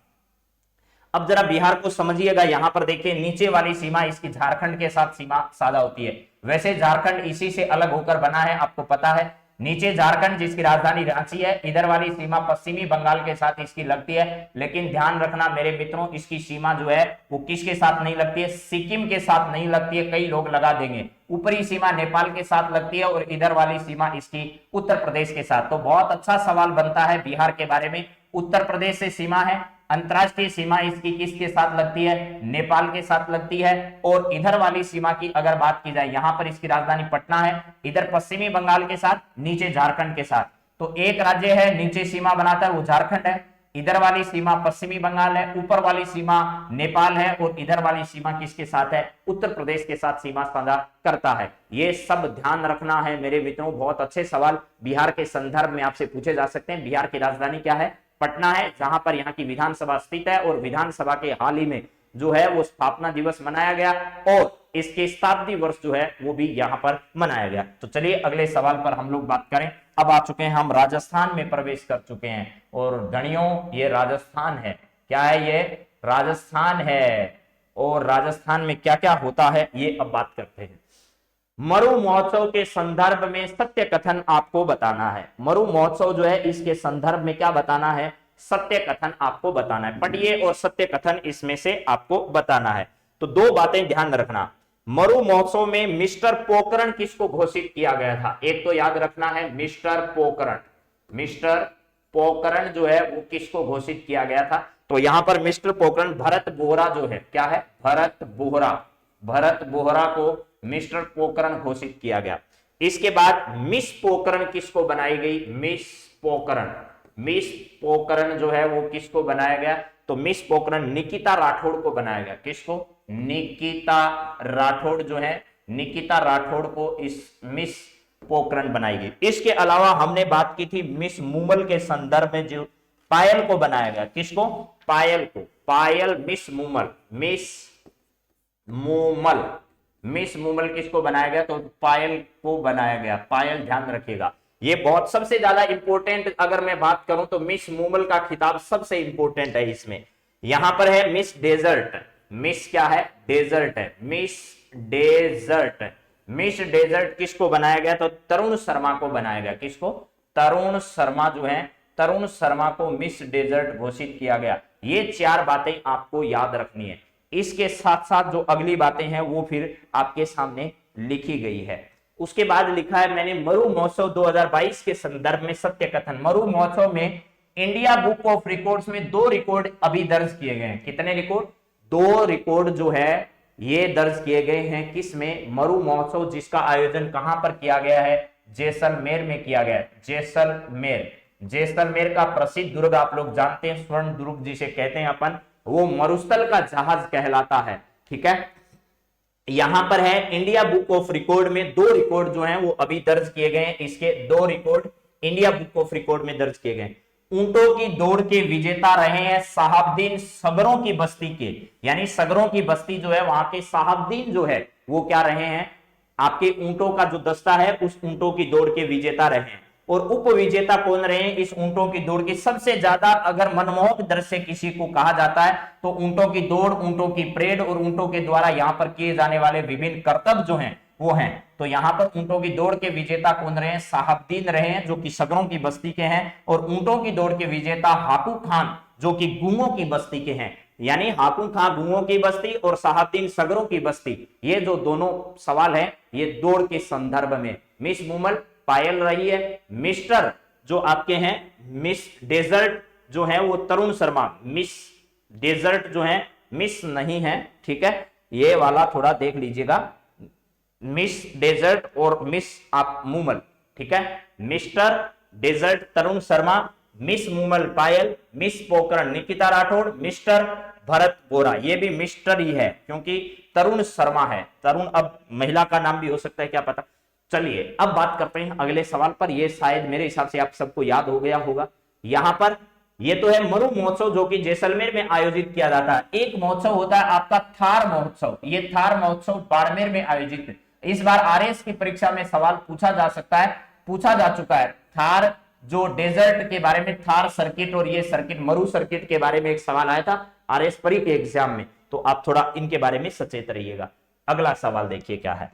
अब जरा बिहार को समझिएगा। यहां पर देखिए, नीचे वाली सीमा इसकी झारखंड के साथ सीमा साझा होती है। वैसे झारखंड इसी से अलग होकर बना है, आपको पता है। नीचे झारखंड जिसकी राजधानी रांची है, इधर वाली सीमा पश्चिमी बंगाल के साथ इसकी लगती है। लेकिन ध्यान रखना मेरे मित्रों, इसकी सीमा जो है वो किसके साथ नहीं लगती है? सिक्किम के साथ नहीं लगती है। कई लोग लगा देंगे। ऊपरी सीमा नेपाल के साथ लगती है और इधर वाली सीमा इसकी उत्तर प्रदेश के साथ। तो बहुत अच्छा सवाल बनता है बिहार के बारे में। उत्तर प्रदेश से सीमा है अंतरराष्ट्रीय सीमा इसकी किसके साथ लगती है, नेपाल के साथ लगती है। और इधर वाली सीमा की अगर बात की जाए, यहां पर इसकी राजधानी पटना है, इधर पश्चिमी बंगाल के साथ, नीचे झारखंड के साथ। तो एक राज्य है नीचे सीमा बनाता है वो झारखंड है, इधर वाली सीमा पश्चिमी बंगाल है, ऊपर वाली सीमा नेपाल है, और इधर वाली सीमा किसके साथ है, उत्तर प्रदेश के साथ सीमा साझा करता है। ये सब ध्यान रखना है मेरे मित्रों। बहुत अच्छे सवाल बिहार के संदर्भ में आपसे पूछे जा सकते हैं। बिहार की राजधानी क्या है, पटना है, जहां पर यहाँ की विधानसभा स्थित है, और विधानसभा के हाल ही में जो है वो स्थापना दिवस मनाया गया, और इसके शताब्दी वर्ष जो है वो भी यहाँ पर मनाया गया। तो चलिए अगले सवाल पर हम लोग बात करें। अब आ चुके हैं हम राजस्थान में प्रवेश कर चुके हैं, और गणियों ये राजस्थान है। क्या है ये, राजस्थान है। और राजस्थान में क्या क्या होता है ये अब बात करते हैं। मरु महोत्सव के संदर्भ में सत्य कथन आपको बताना है। मरु महोत्सव जो है इसके संदर्भ में क्या बताना है, सत्य कथन आपको बताना है। पढ़िए और सत्य कथन इसमें से आपको बताना है। तो दो बातें ध्यान रखना। मरु महोत्सव में मिस्टर पोकरण किसको घोषित किया गया था, एक तो याद रखना है मिस्टर पोकरण। मिस्टर पोकरण जो है वो किसको घोषित किया गया था, तो यहां पर मिस्टर पोकरण भरत बोहरा जो है, क्या है, भरत बोहरा। भरत बोहरा को मिस्टर पोकरण घोषित किया गया। इसके बाद मिस पोकरण किसको बनाई गई, मिस पोकरण। मिस पोकरण जो है वो किसको बनाया गया, तो मिस पोकरण निकिता राठौड़ को बनाया गया। किसको, निकिता राठौड़ जो है, निकिता राठौड़ को इस मिस पोकरण बनाई गई। इसके अलावा हमने बात की थी मिस मूमल के संदर्भ में जो पायल को बनाया गया। किसको, पायल को। Payal miss Moomal, miss Moomal. Miss Moomal किसको बनाया गया, तो पायल को बनाया गया। पायल ध्यान रखिएगा, ये बहुत सबसे ज्यादा इंपॉर्टेंट अगर मैं बात करूं तो मिस मूमल का खिताब सबसे इंपॉर्टेंट है इसमें। यहां पर है मिस डेजर्ट। मिस क्या है, डेजर्ट है, मिस डेजर्ट। मिस डेजर्ट किसको बनाया गया, तो तरुण शर्मा को बनाया गया। किसको, तरुण शर्मा जो है, तरुण शर्मा को मिस डेजर्ट घोषित किया गया। ये चार बातें आपको याद रखनी है। इसके साथ साथ जो अगली बातें हैं वो फिर आपके सामने लिखी गई है। उसके बाद लिखा है मैंने मरु महोत्सव 2022 के संदर्भ में सत्य कथन। मरु महोत्सव में इंडिया बुक ऑफ रिकॉर्ड्स में 2 रिकॉर्ड अभी दर्ज किए गए हैं। कितने रिकॉर्ड, 2 रिकॉर्ड जो है ये दर्ज किए गए हैं। किसमें, मरु महोत्सव, जिसका आयोजन कहां पर किया गया है, जैसलमेर में किया गया है। जैसलमेर, जैसलमेर का प्रसिद्ध दुर्ग आप लोग जानते हैं, स्वर्ण दुर्ग जिसे कहते हैं अपन, वो मरुस्थल का जहाज कहलाता है। ठीक है, यहां पर है इंडिया बुक ऑफ रिकॉर्ड में 2 रिकॉर्ड जो हैं वो अभी दर्ज किए गए हैं। इसके 2 record India book of record में दर्ज किए गए। ऊंटों की दौड़ के विजेता रहे हैं साहबदीन सगरों की बस्ती के, यानी सगरों की बस्ती जो है वहां के साहबदीन जो है वो क्या रहे हैं, आपके ऊंटों का जो दस्ता है उस ऊंटों की दौड़ के विजेता रहे हैं। और उप विजेता कौन रहे हैं इस ऊंटों की दौड़ की, सबसे ज्यादा अगर मनमोहक दृश्य किसी को कहा जाता है तो ऊंटों की दौड़, ऊंटों की परेड और ऊंटों के द्वारा यहां पर किए जाने वाले विभिन्न कर्तव्य जो हैं वो हैं। तो यहां पर ऊंटों की दौड़ के विजेता कौन रहे हैं, साहबदीन रहे हैं जो कि सगरों की बस्ती के हैं। और ऊंटों की दौड़ के विजेता हाकू खान जो कि गूंगों की बस्ती के हैं। यानी हाकू खान गूंगों की बस्ती और साहबदीन सगरों की बस्ती, ये जो दोनों सवाल है ये दौड़ के संदर्भ में। मिस मूमल पायल रही है, मिस्टर जो आपके हैं मिस डेजर्ट जो है वो तरुण शर्मा। मिस डेजर्ट जो है मिस नहीं है, ठीक है, ये वाला थोड़ा देख लीजिएगा, मिस डेजर्ट और मिस आप मूमल, ठीक है। मिस्टर डेजर्ट तरुण शर्मा, मिस मूमल पायल, मिस पोकरण निकिता राठौड़, मिस्टर भरत बोरा, ये भी मिस्टर ही है क्योंकि तरुण शर्मा है। तरुण अब महिला का नाम भी हो सकता है, क्या पता। चलिए अब बात करते हैं अगले सवाल पर। ये शायद मेरे हिसाब से आप सबको याद हो गया होगा। यहां पर ये तो है मरु महोत्सव जो कि जैसलमेर में आयोजित किया जाता है। एक महोत्सव होता है आपका थार महोत्सव। ये थार महोत्सव बाड़मेर में आयोजित है। इस बार आरएस की परीक्षा में सवाल पूछा जा सकता है, पूछा जा चुका है। थार जो डेजर्ट के बारे में, थार सर्किट और ये सर्किट मरु सर्किट के बारे में एक सवाल आया था आरएस परी के एग्जाम में, तो आप थोड़ा इनके बारे में सचेत रहिएगा। अगला सवाल देखिए क्या है।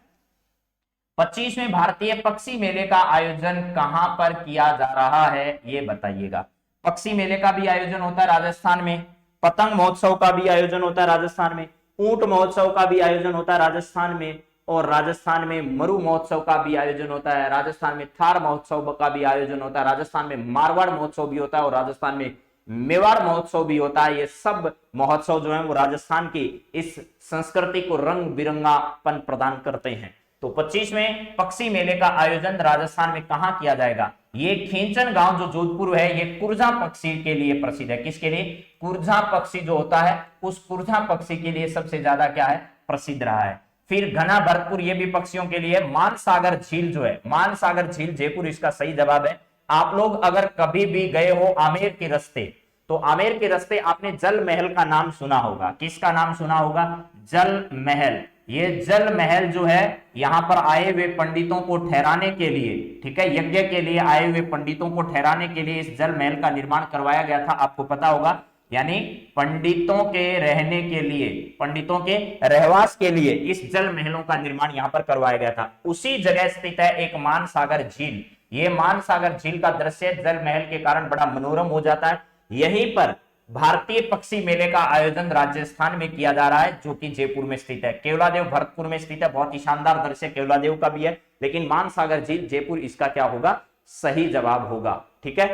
25वें भारतीय पक्षी मेले का आयोजन कहां पर किया जा रहा है ये बताइएगा। पक्षी मेले का भी आयोजन होता है राजस्थान में, पतंग महोत्सव का भी आयोजन होता है राजस्थान में, ऊंट महोत्सव का भी आयोजन होता है राजस्थान में, और राजस्थान में मरु महोत्सव का भी आयोजन होता है, राजस्थान में थार महोत्सव का भी आयोजन होता है, राजस्थान में मारवाड़ महोत्सव भी होता है, और राजस्थान में मेवाड़ महोत्सव भी होता है। ये सब महोत्सव जो है वो राजस्थान की इस संस्कृति को रंग बिरंगापन प्रदान करते हैं। तो 25वें पक्षी मेले का आयोजन राजस्थान में कहां किया जाएगा? ये खींचन गांव जो जोधपुर है, ये कुरजा पक्षी के लिए प्रसिद्ध है। किसके लिए? कुरजा पक्षी जो होता है उस कुरजा पक्षी के लिए सबसे ज्यादा क्या है? प्रसिद्ध रहा है। फिर घना भरतपुर, ये भी पक्षियों के लिए। मानसागर झील जो है, मानसागर झील जयपुर इसका सही जवाब है। आप लोग अगर कभी भी गए हो आमेर के रास्ते, तो आमेर के रास्ते आपने जल महल का नाम सुना होगा। किसका नाम सुना होगा? जल महल। ये जल महल जो है यहां पर आए हुए पंडितों को ठहराने के लिए, ठीक है, यज्ञ के लिए आए हुए पंडितों को ठहराने के लिए इस जल महल का निर्माण करवाया गया था। आपको पता होगा, यानी पंडितों के रहने के लिए, पंडितों के रहवास के लिए इस जल महलों का निर्माण यहां पर करवाया गया था। उसी जगह स्थित है एक मानसागर झील। ये मानसागर झील का दृश्य जल महल के कारण बड़ा मनोरम हो जाता है। यहीं पर भारतीय पक्षी मेले का आयोजन राजस्थान में किया जा रहा है, जो कि जयपुर में स्थित है। केवलादेव भरतपुर में स्थित है। बहुत ही शानदार दृश्य केवलादेव का भी है, लेकिन मानसागर झील जयपुर इसका क्या होगा? सही जवाब होगा। ठीक है,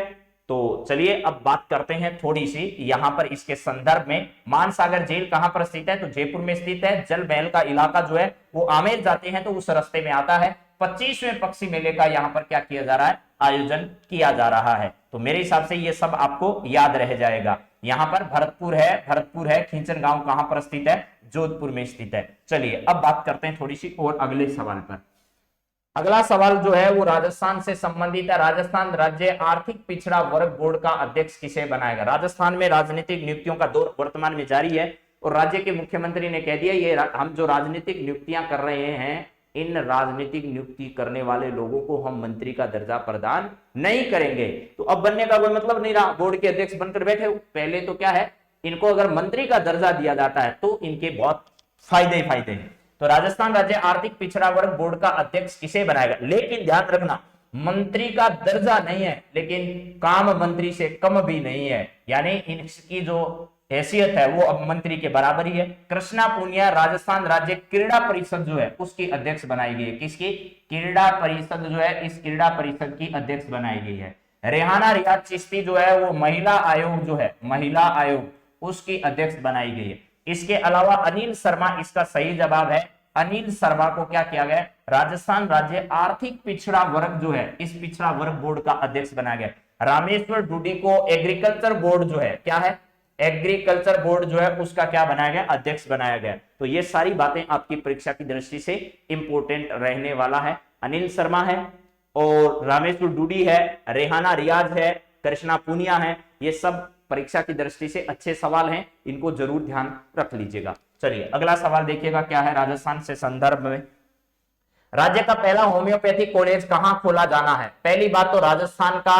तो चलिए अब बात करते हैं थोड़ी सी यहां पर इसके संदर्भ में। मानसागर झील कहां पर स्थित है? तो जयपुर में स्थित है। जल महल का इलाका जो है वो आमेर जाते हैं तो उस रास्ते में आता है। 25वें पक्षी मेले का यहां पर क्या किया जा रहा है? आयोजन किया जा रहा है। तो मेरे हिसाब से ये सब आपको याद रह जाएगा। यहां पर भरतपुर है, भरतपुर है। खींचन गांव कहां पर स्थित है? जोधपुर में स्थित है। चलिए अब बात करते हैं थोड़ी सी और अगले सवाल पर। अगला सवाल जो है वो राजस्थान से संबंधित है। राजस्थान राज्य आर्थिक पिछड़ा वर्ग बोर्ड का अध्यक्ष किसे बनाएगा? राजस्थान में राजनीतिक नियुक्तियों का दौर वर्तमान में जारी है और राज्य के मुख्यमंत्री ने कह दिया ये हम जो राजनीतिक नियुक्तियां कर रहे हैं, इन राजनीतिक नियुक्ति करने वाले लोगों को हम मंत्री का दर्जा प्रदान नहीं करेंगे। तो अब बनने का कोई मतलब नहीं रहा, बोर्ड के अध्यक्ष बनकर बैठे हो। पहले तो क्या है, इनको अगर मंत्री का दर्जा दिया जाता है तो इनके बहुत फायदे ही फायदे हैं। तो राजस्थान राज्य आर्थिक पिछड़ा वर्ग बोर्ड का अध्यक्ष किसे बनाएगा? लेकिन ध्यान रखना, मंत्री का दर्जा नहीं है, लेकिन काम मंत्री से कम भी नहीं है, यानी इनकी जो हैसियत है वो अब मंत्री के बराबर ही है। कृष्णा पूनिया राजस्थान राज्य क्रीड़ा परिषद जो है उसकी अध्यक्ष बनाई गई है। किसकी? क्रीड़ा परिषद जो है, इस क्रीड़ा परिषद की अध्यक्ष बनाई गई है। रेहाना रियाज चिश्ती जो है वो महिला आयोग जो है, महिला आयोग, उसकी अध्यक्ष बनाई गई है। इसके अलावा अनिल शर्मा इसका सही जवाब है। अनिल शर्मा को क्या किया गया? राजस्थान राज्य आर्थिक पिछड़ा वर्ग जो है, इस पिछड़ा वर्ग बोर्ड का अध्यक्ष बनाया गया। रामेश्वर डूडी को एग्रीकल्चर बोर्ड जो है, क्या है? एग्रीकल्चर बोर्ड जो है उसका क्या बनाया गया? अध्यक्ष बनाया गया। तो ये सारी बातें आपकी परीक्षा की दृष्टि से इंपोर्टेंट रहने वाला है। अनिल शर्मा है और रामेश्वर डूडी है, रेहाना रियाज है, कृष्णा पूनिया है। ये सब परीक्षा की दृष्टि से अच्छे सवाल हैं, इनको जरूर ध्यान रख लीजिएगा। चलिए अगला सवाल देखिएगा क्या है राजस्थान से संदर्भ में। राज्य का पहला होम्योपैथी कॉलेज कहां खोला जाना है? पहली बात तो राजस्थान का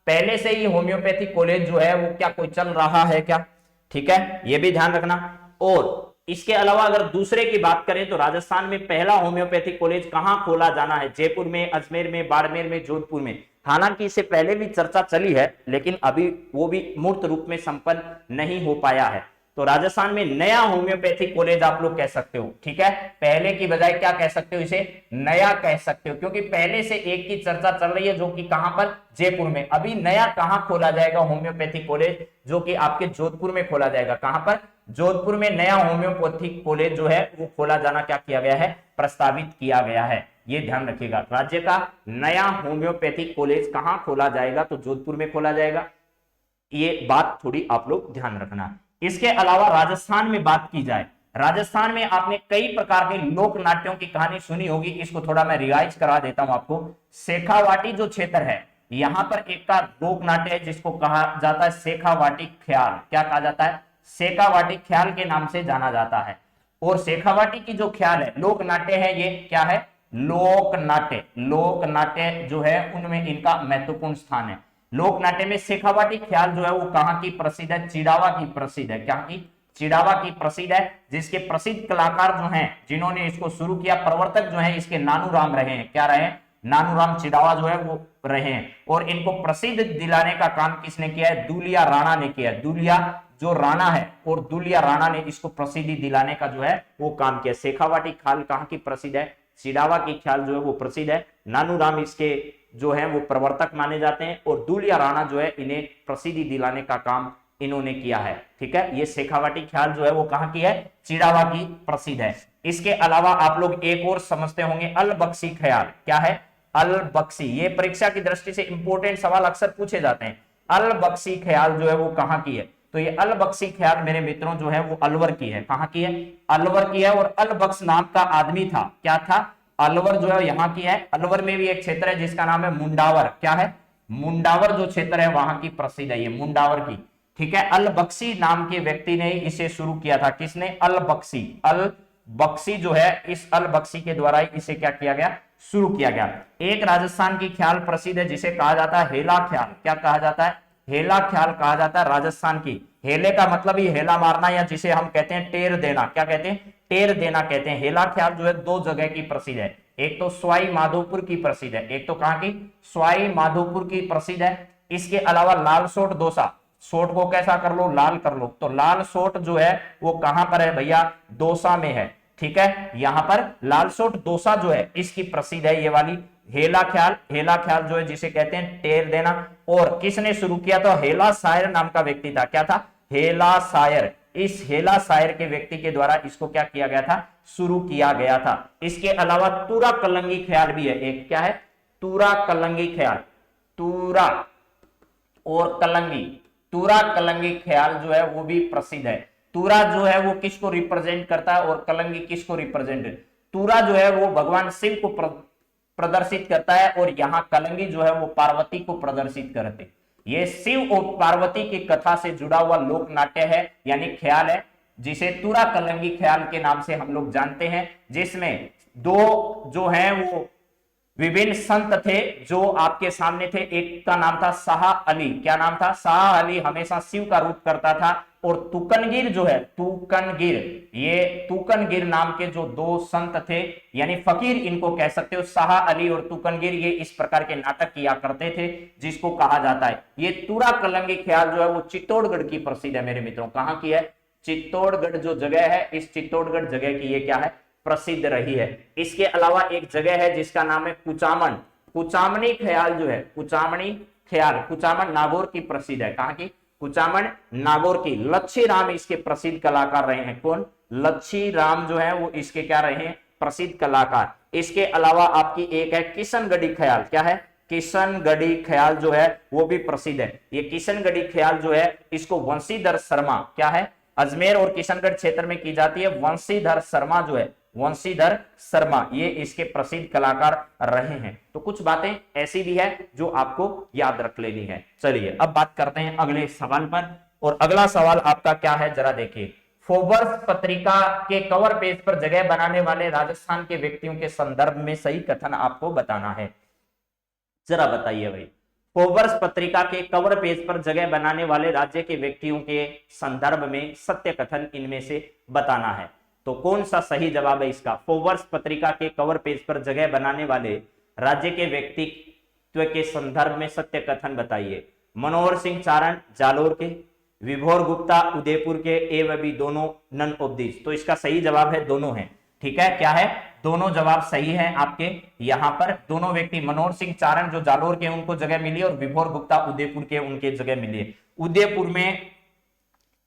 पहले से ही होम्योपैथी कॉलेज जो है वो क्या कोई चल रहा है क्या? ठीक है, ये भी ध्यान रखना। और इसके अलावा अगर दूसरे की बात करें तो राजस्थान में पहला होम्योपैथी कॉलेज कहां खोला जाना है? जयपुर में, अजमेर में, बाड़मेर में, जोधपुर में। हालांकि इससे पहले भी चर्चा चली है, लेकिन अभी वो भी मूर्त रूप में संपन्न नहीं हो पाया है। तो राजस्थान में नया होम्योपैथी कॉलेज आप लोग कह सकते हो। ठीक है, पहले की बजाय क्या कह सकते हो? इसे नया कह सकते हो, क्योंकि पहले से एक की चर्चा चल रही है जो कि कहां पर? जयपुर में। अभी नया कहां खोला जाएगा होम्योपैथी कॉलेज? जो कि आपके जोधपुर में खोला जाएगा। कहां पर? जोधपुर में नया होम्योपैथी कॉलेज जो है वो खोला जाना क्या किया गया है? प्रस्तावित किया गया है। ये ध्यान रखिएगा, राज्य का नया होम्योपैथी कॉलेज कहां खोला जाएगा? तो जोधपुर में खोला जाएगा। ये बात थोड़ी आप लोग ध्यान रखना। इसके अलावा राजस्थान में बात की जाए, राजस्थान में आपने कई प्रकार के लोक नाट्यों की कहानी सुनी होगी। इसको थोड़ा मैं रिवाइज करा देता हूं आपको। शेखावाटी जो क्षेत्र है, यहां पर एक का लोक नाट्य है जिसको कहा जाता है शेखावाटी ख्याल। क्या कहा जाता है? शेखावाटी ख्याल के नाम से जाना जाता है। और शेखावाटी की जो ख्याल है, लोक नाट्य है, ये क्या है? लोक नाट्य। लोक नाट्य जो है उनमें इनका महत्वपूर्ण स्थान है। लोक नाट्य में शेखावाटी ख्याल जो है वो कहां की प्रसिद्ध है? चिड़ावा की प्रसिद्ध है। क्या की? चिड़ावा की प्रसिद्ध है, जिसके प्रसिद्ध कलाकार जो हैं, जिन्होंने इसको शुरू किया, प्रवर्तक जो है इसके नानूराम रहे हैं। क्या रहे हैं? नानूराम चिड़ावा जो है वो रहे हैं। और इनको प्रसिद्ध दिलाने का काम किसने किया है? दूलिया राणा ने किया है। दूलिया जो राणा है और दूलिया राणा ने इसको प्रसिद्धि दिलाने का जो है वो काम किया। शेखावाटी ख्याल कहां की प्रसिद्ध है? चिड़ावा की ख्याल जो है वो प्रसिद्ध है। नानूराम इसके जो है वो प्रवर्तक माने जाते हैं, और दुलिया राणा जो है इन्हें प्रसिद्धि दिलाने का काम इन्होंने किया है। ठीक है, ये शेखावाटी ख्याल जो है वो कहां की है, चिड़ावा की प्रसिद्ध है। इसके अलावा आप लोग एक और समझते होंगे, अल बख्शी ख्याल। क्या है, अल बख्शी, ये परीक्षा की दृष्टि से इंपॉर्टेंट सवाल अक्सर पूछे जाते हैं। अल बख्शी ख्याल जो है वो कहां की है, तो ये अल बख्शी ख्याल मेरे मित्रों जो है वो अलवर की है। कहां की है, अलवर की है। और अल बख्श नाम का आदमी था, क्या था, अलवर जो है यहाँ की है। अलवर में भी एक क्षेत्र है जिसका नाम है मुंडावर। क्या है, मुंडावर जो क्षेत्र है वहां की प्रसिद्ध है ये, मुंडावर की। ठीक है, अल बख्शी नाम के व्यक्ति ने इसे शुरू किया था। किसने, अल बख्शी। अल बख्शी जो है, इस अल बख्शी के द्वारा इसे क्या किया गया, शुरू किया गया। एक राजस्थान की ख्याल प्रसिद्ध है जिसे कहा जाता है हेला ख्याल। क्या कहा जाता है, हेला ख्याल कहा जाता है राजस्थान की। हेले का मतलब ही हेला मारना, या जिसे हम कहते हैं टेर देना। क्या कहते हैं, टेर देना कहते हैं। हेला ख्याल जो है दो जगह की प्रसिद्ध है, एक तो सवाई माधोपुर की प्रसिद्ध है, एक तो कहां की, सवाई माधोपुर की प्रसिद्ध है। इसके अलावा लाल सोट दोसा, सोट को कैसा कर लो, लाल कर लो, तो लाल सोट जो है वो कहां पर है भैया, दोसा में है। ठीक है, यहां पर लाल सोट दोसा जो है इसकी प्रसिद्ध है ये वाली हेला ख्याल। हेला ख्याल जो है जिसे कहते हैं टेर देना। और किसने शुरू किया, तो हेला सायर नाम का व्यक्ति था। क्या था, हेला सायर। इस हेला सायर के व्यक्ति के द्वारा इसको क्या किया गया था, शुरू किया गया था। इसके अलावा तूरा कलंगी ख्याल भी है एक। क्या है, तूरा कलंगी ख्याल। तूरा और कलंगी, तूरा कलंगी ख्याल जो है वो भी प्रसिद्ध है। तूरा जो है वो किसको रिप्रेजेंट करता है और कलंगी किसको रिप्रेजेंट, तूरा जो है वो भगवान शिव को प्रदर्शित करता है, और यहाँ कलंगी जो है वो पार्वती को प्रदर्शित करते। ये शिव और पार्वती की कथा से जुड़ा हुआ लोक नाट्य है, यानी ख्याल है, जिसे तूरा कलंगी ख्याल के नाम से हम लोग जानते हैं। जिसमें दो जो हैं वो विभिन्न संत थे जो आपके सामने थे। एक का नाम था शाह अली। क्या नाम था, शाह अली हमेशा शिव का रूप करता था। और तुकनगिर जो है, तुकनगिर, ये तुकनगिर नाम के जो दो संत थे, यानी फकीर इनको कह सकते हो, शाह अली और तुकनगिर, ये इस प्रकार के नाटक किया करते थे जिसको कहा जाता है। ये तूरा कलंगी ख्याल जो है वो चित्तौड़गढ़ की प्रसिद्ध है मेरे मित्रों। कहां की है, चित्तौड़गढ़ जो जगह है, इस चित्तौड़गढ़ जगह की ये क्या है, प्रसिद्ध रही है। इसके अलावा एक जगह है जिसका नाम है कुचामन। कुचामनी ख्याल जो है, कुचामनी ख्याल, कुचामन नागौर की प्रसिद्ध है। कहां की, कुचामन नागौर की। लच्छी राम इसके प्रसिद्ध कलाकार रहे हैं। कौन, लच्छी राम जो है वो इसके क्या रहे हैं, प्रसिद्ध कलाकार। इसके अलावा आपकी एक है किशनगढ़ी ख्याल। क्या है, किशनगढ़ी ख्याल जो है वो भी प्रसिद्ध है। ये किशनगढ़ी ख्याल जो है इसको वंशीधर शर्मा, क्या है, अजमेर और किशनगढ़ क्षेत्र में की जाती है। वंशीधर शर्मा जो है, वंशीधर शर्मा, ये इसके प्रसिद्ध कलाकार रहे हैं। तो कुछ बातें ऐसी भी है जो आपको याद रख लेनी है। चलिए अब बात करते हैं अगले सवाल पर, और अगला सवाल आपका क्या है जरा देखिए। फोर्ब्स पत्रिका के कवर पेज पर जगह बनाने वाले राजस्थान के व्यक्तियों के संदर्भ में सही कथन आपको बताना है। जरा बताइए भाई, फोर्ब्स पत्रिका के कवर पेज पर जगह बनाने वाले राज्य के व्यक्तियों के संदर्भ में सत्य कथन इनमें से बताना है। तो कौन सा सही जवाब है इसका, फोर्ब्स पत्रिका के कवर पेज पर जगह बनाने वाले राज्य के व्यक्तित्व के संदर्भ में सत्य कथन बताइए। मनोहर सिंह चारण जालोर के, विभोर गुप्ता उदयपुर के, ए व बी दोनों, नन ऑफ दिस। तो इसका सही जवाब है दोनों है। ठीक है, क्या है, दोनों जवाब सही है आपके। यहां पर दोनों व्यक्ति, मनोहर सिंह चारण जो जालोर के उनको जगह मिली, और विभोर गुप्ता उदयपुर के उनके जगह मिली। उदयपुर में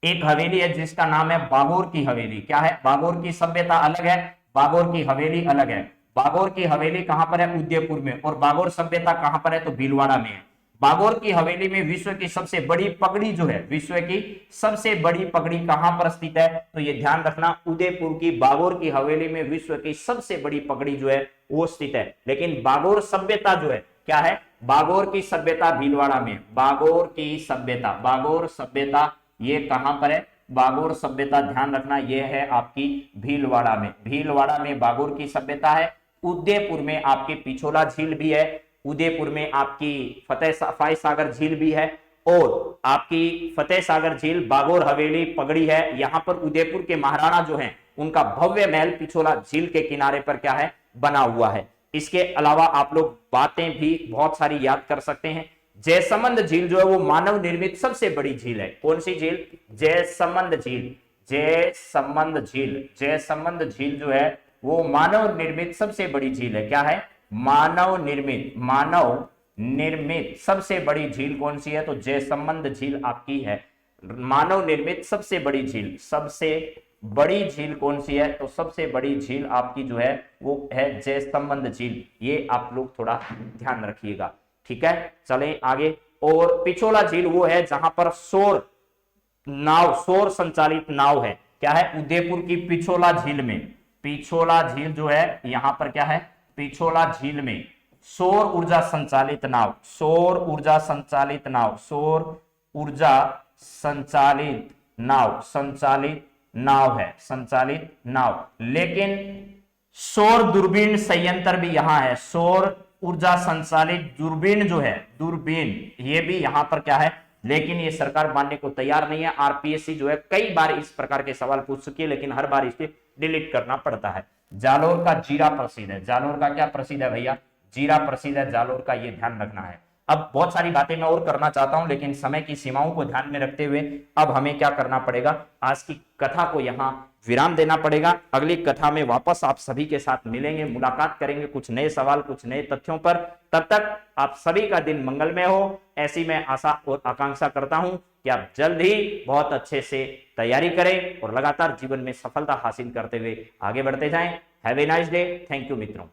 एक हवेली है जिसका नाम है बागोर की हवेली। क्या है, बागोर की सभ्यता अलग है, बागोर की हवेली अलग है। बागोर की हवेली कहां पर है, उदयपुर में, और बागोर सभ्यता कहां पर है, तो भीलवाड़ा में है। बागोर की हवेली में विश्व की सबसे बड़ी पगड़ी जो है, विश्व की सबसे बड़ी पगड़ी कहां पर स्थित है, तो ये ध्यान रखना, उदयपुर की बागोर की हवेली में विश्व की सबसे बड़ी पगड़ी जो है वो स्थित है। लेकिन बागोर सभ्यता जो है, क्या है, बागोर की सभ्यता भीलवाड़ा में। बागोर की सभ्यता, बागोर सभ्यता ये कहां पर है, बागोर सभ्यता ध्यान रखना ये है आपकी भीलवाड़ा में। भीलवाड़ा में बागोर की सभ्यता है। उदयपुर में आपकी पिछोला झील भी है, उदयपुर में आपकी फतेह सागर झील भी है, और आपकी फतेह सागर झील, बागोर हवेली, पगड़ी है। यहां पर उदयपुर के महाराणा जो हैं उनका भव्य महल पिछोला झील के किनारे पर क्या है, बना हुआ है। इसके अलावा आप लोग बातें भी बहुत सारी याद कर सकते हैं। जयसमंद झील जो है वो मानव निर्मित सबसे बड़ी झील है। कौन सी झील, जयसमंद झील। जयसमंद झील, जयसमंद झील जो है वो मानव निर्मित सबसे बड़ी झील है। क्या है, मानव निर्मित, मानव निर्मित सबसे बड़ी झील कौन सी है? तो जयसंबंध झील आपकी है। मानव निर्मित सबसे बड़ी झील, सबसे बड़ी झील कौन सी है? तो सबसे बड़ी झील आपकी जो है वो है जयसंबंध झील। ये आप लोग थोड़ा ध्यान रखिएगा, ठीक है। चलें आगे। और पिछोला झील वो है जहां पर सौर संचालित नाव है। क्या है? उदयपुर की पिछोला झील में, पिछोला झील जो है यहां पर क्या है? पिछोला झील में सौर ऊर्जा संचालित नाव, सौर ऊर्जा संचालित नाव, सौर ऊर्जा संचालित नाव, संचालित नाव है, संचालित नाव। लेकिन सौर दूरबीन संयंत्र भी यहां है, सौर ऊर्जा संचालित दूरबीन जो है, दूरबीन ये भी यहां पर क्या है? लेकिन ये सरकार मानने को तैयार नहीं है। आरपीएससी जो है कई बार इस प्रकार के सवाल पूछ चुकी है, लेकिन हर बार इसे डिलीट करना पड़ता है। जालोर का जीरा प्रसिद्ध है, जालोर का क्या प्रसिद्ध है भैया? जीरा प्रसिद्ध है जालोर का, ये ध्यान रखना है। अब बहुत सारी बातें मैं और करना चाहता हूं, लेकिन समय की सीमाओं को ध्यान में रखते हुए अब हमें क्या करना पड़ेगा? आज की कथा को यहां विराम देना पड़ेगा। अगली कथा में वापस आप सभी के साथ मिलेंगे, मुलाकात करेंगे कुछ नए सवाल, कुछ नए तथ्यों पर। तब तक आप सभी का दिन मंगलमय हो, ऐसी मैं आशा और आकांक्षा करता हूं कि आप जल्द ही बहुत अच्छे से तैयारी करें और लगातार जीवन में सफलता हासिल करते हुए आगे बढ़ते जाएं। Have a nice day. Thank you मित्रों।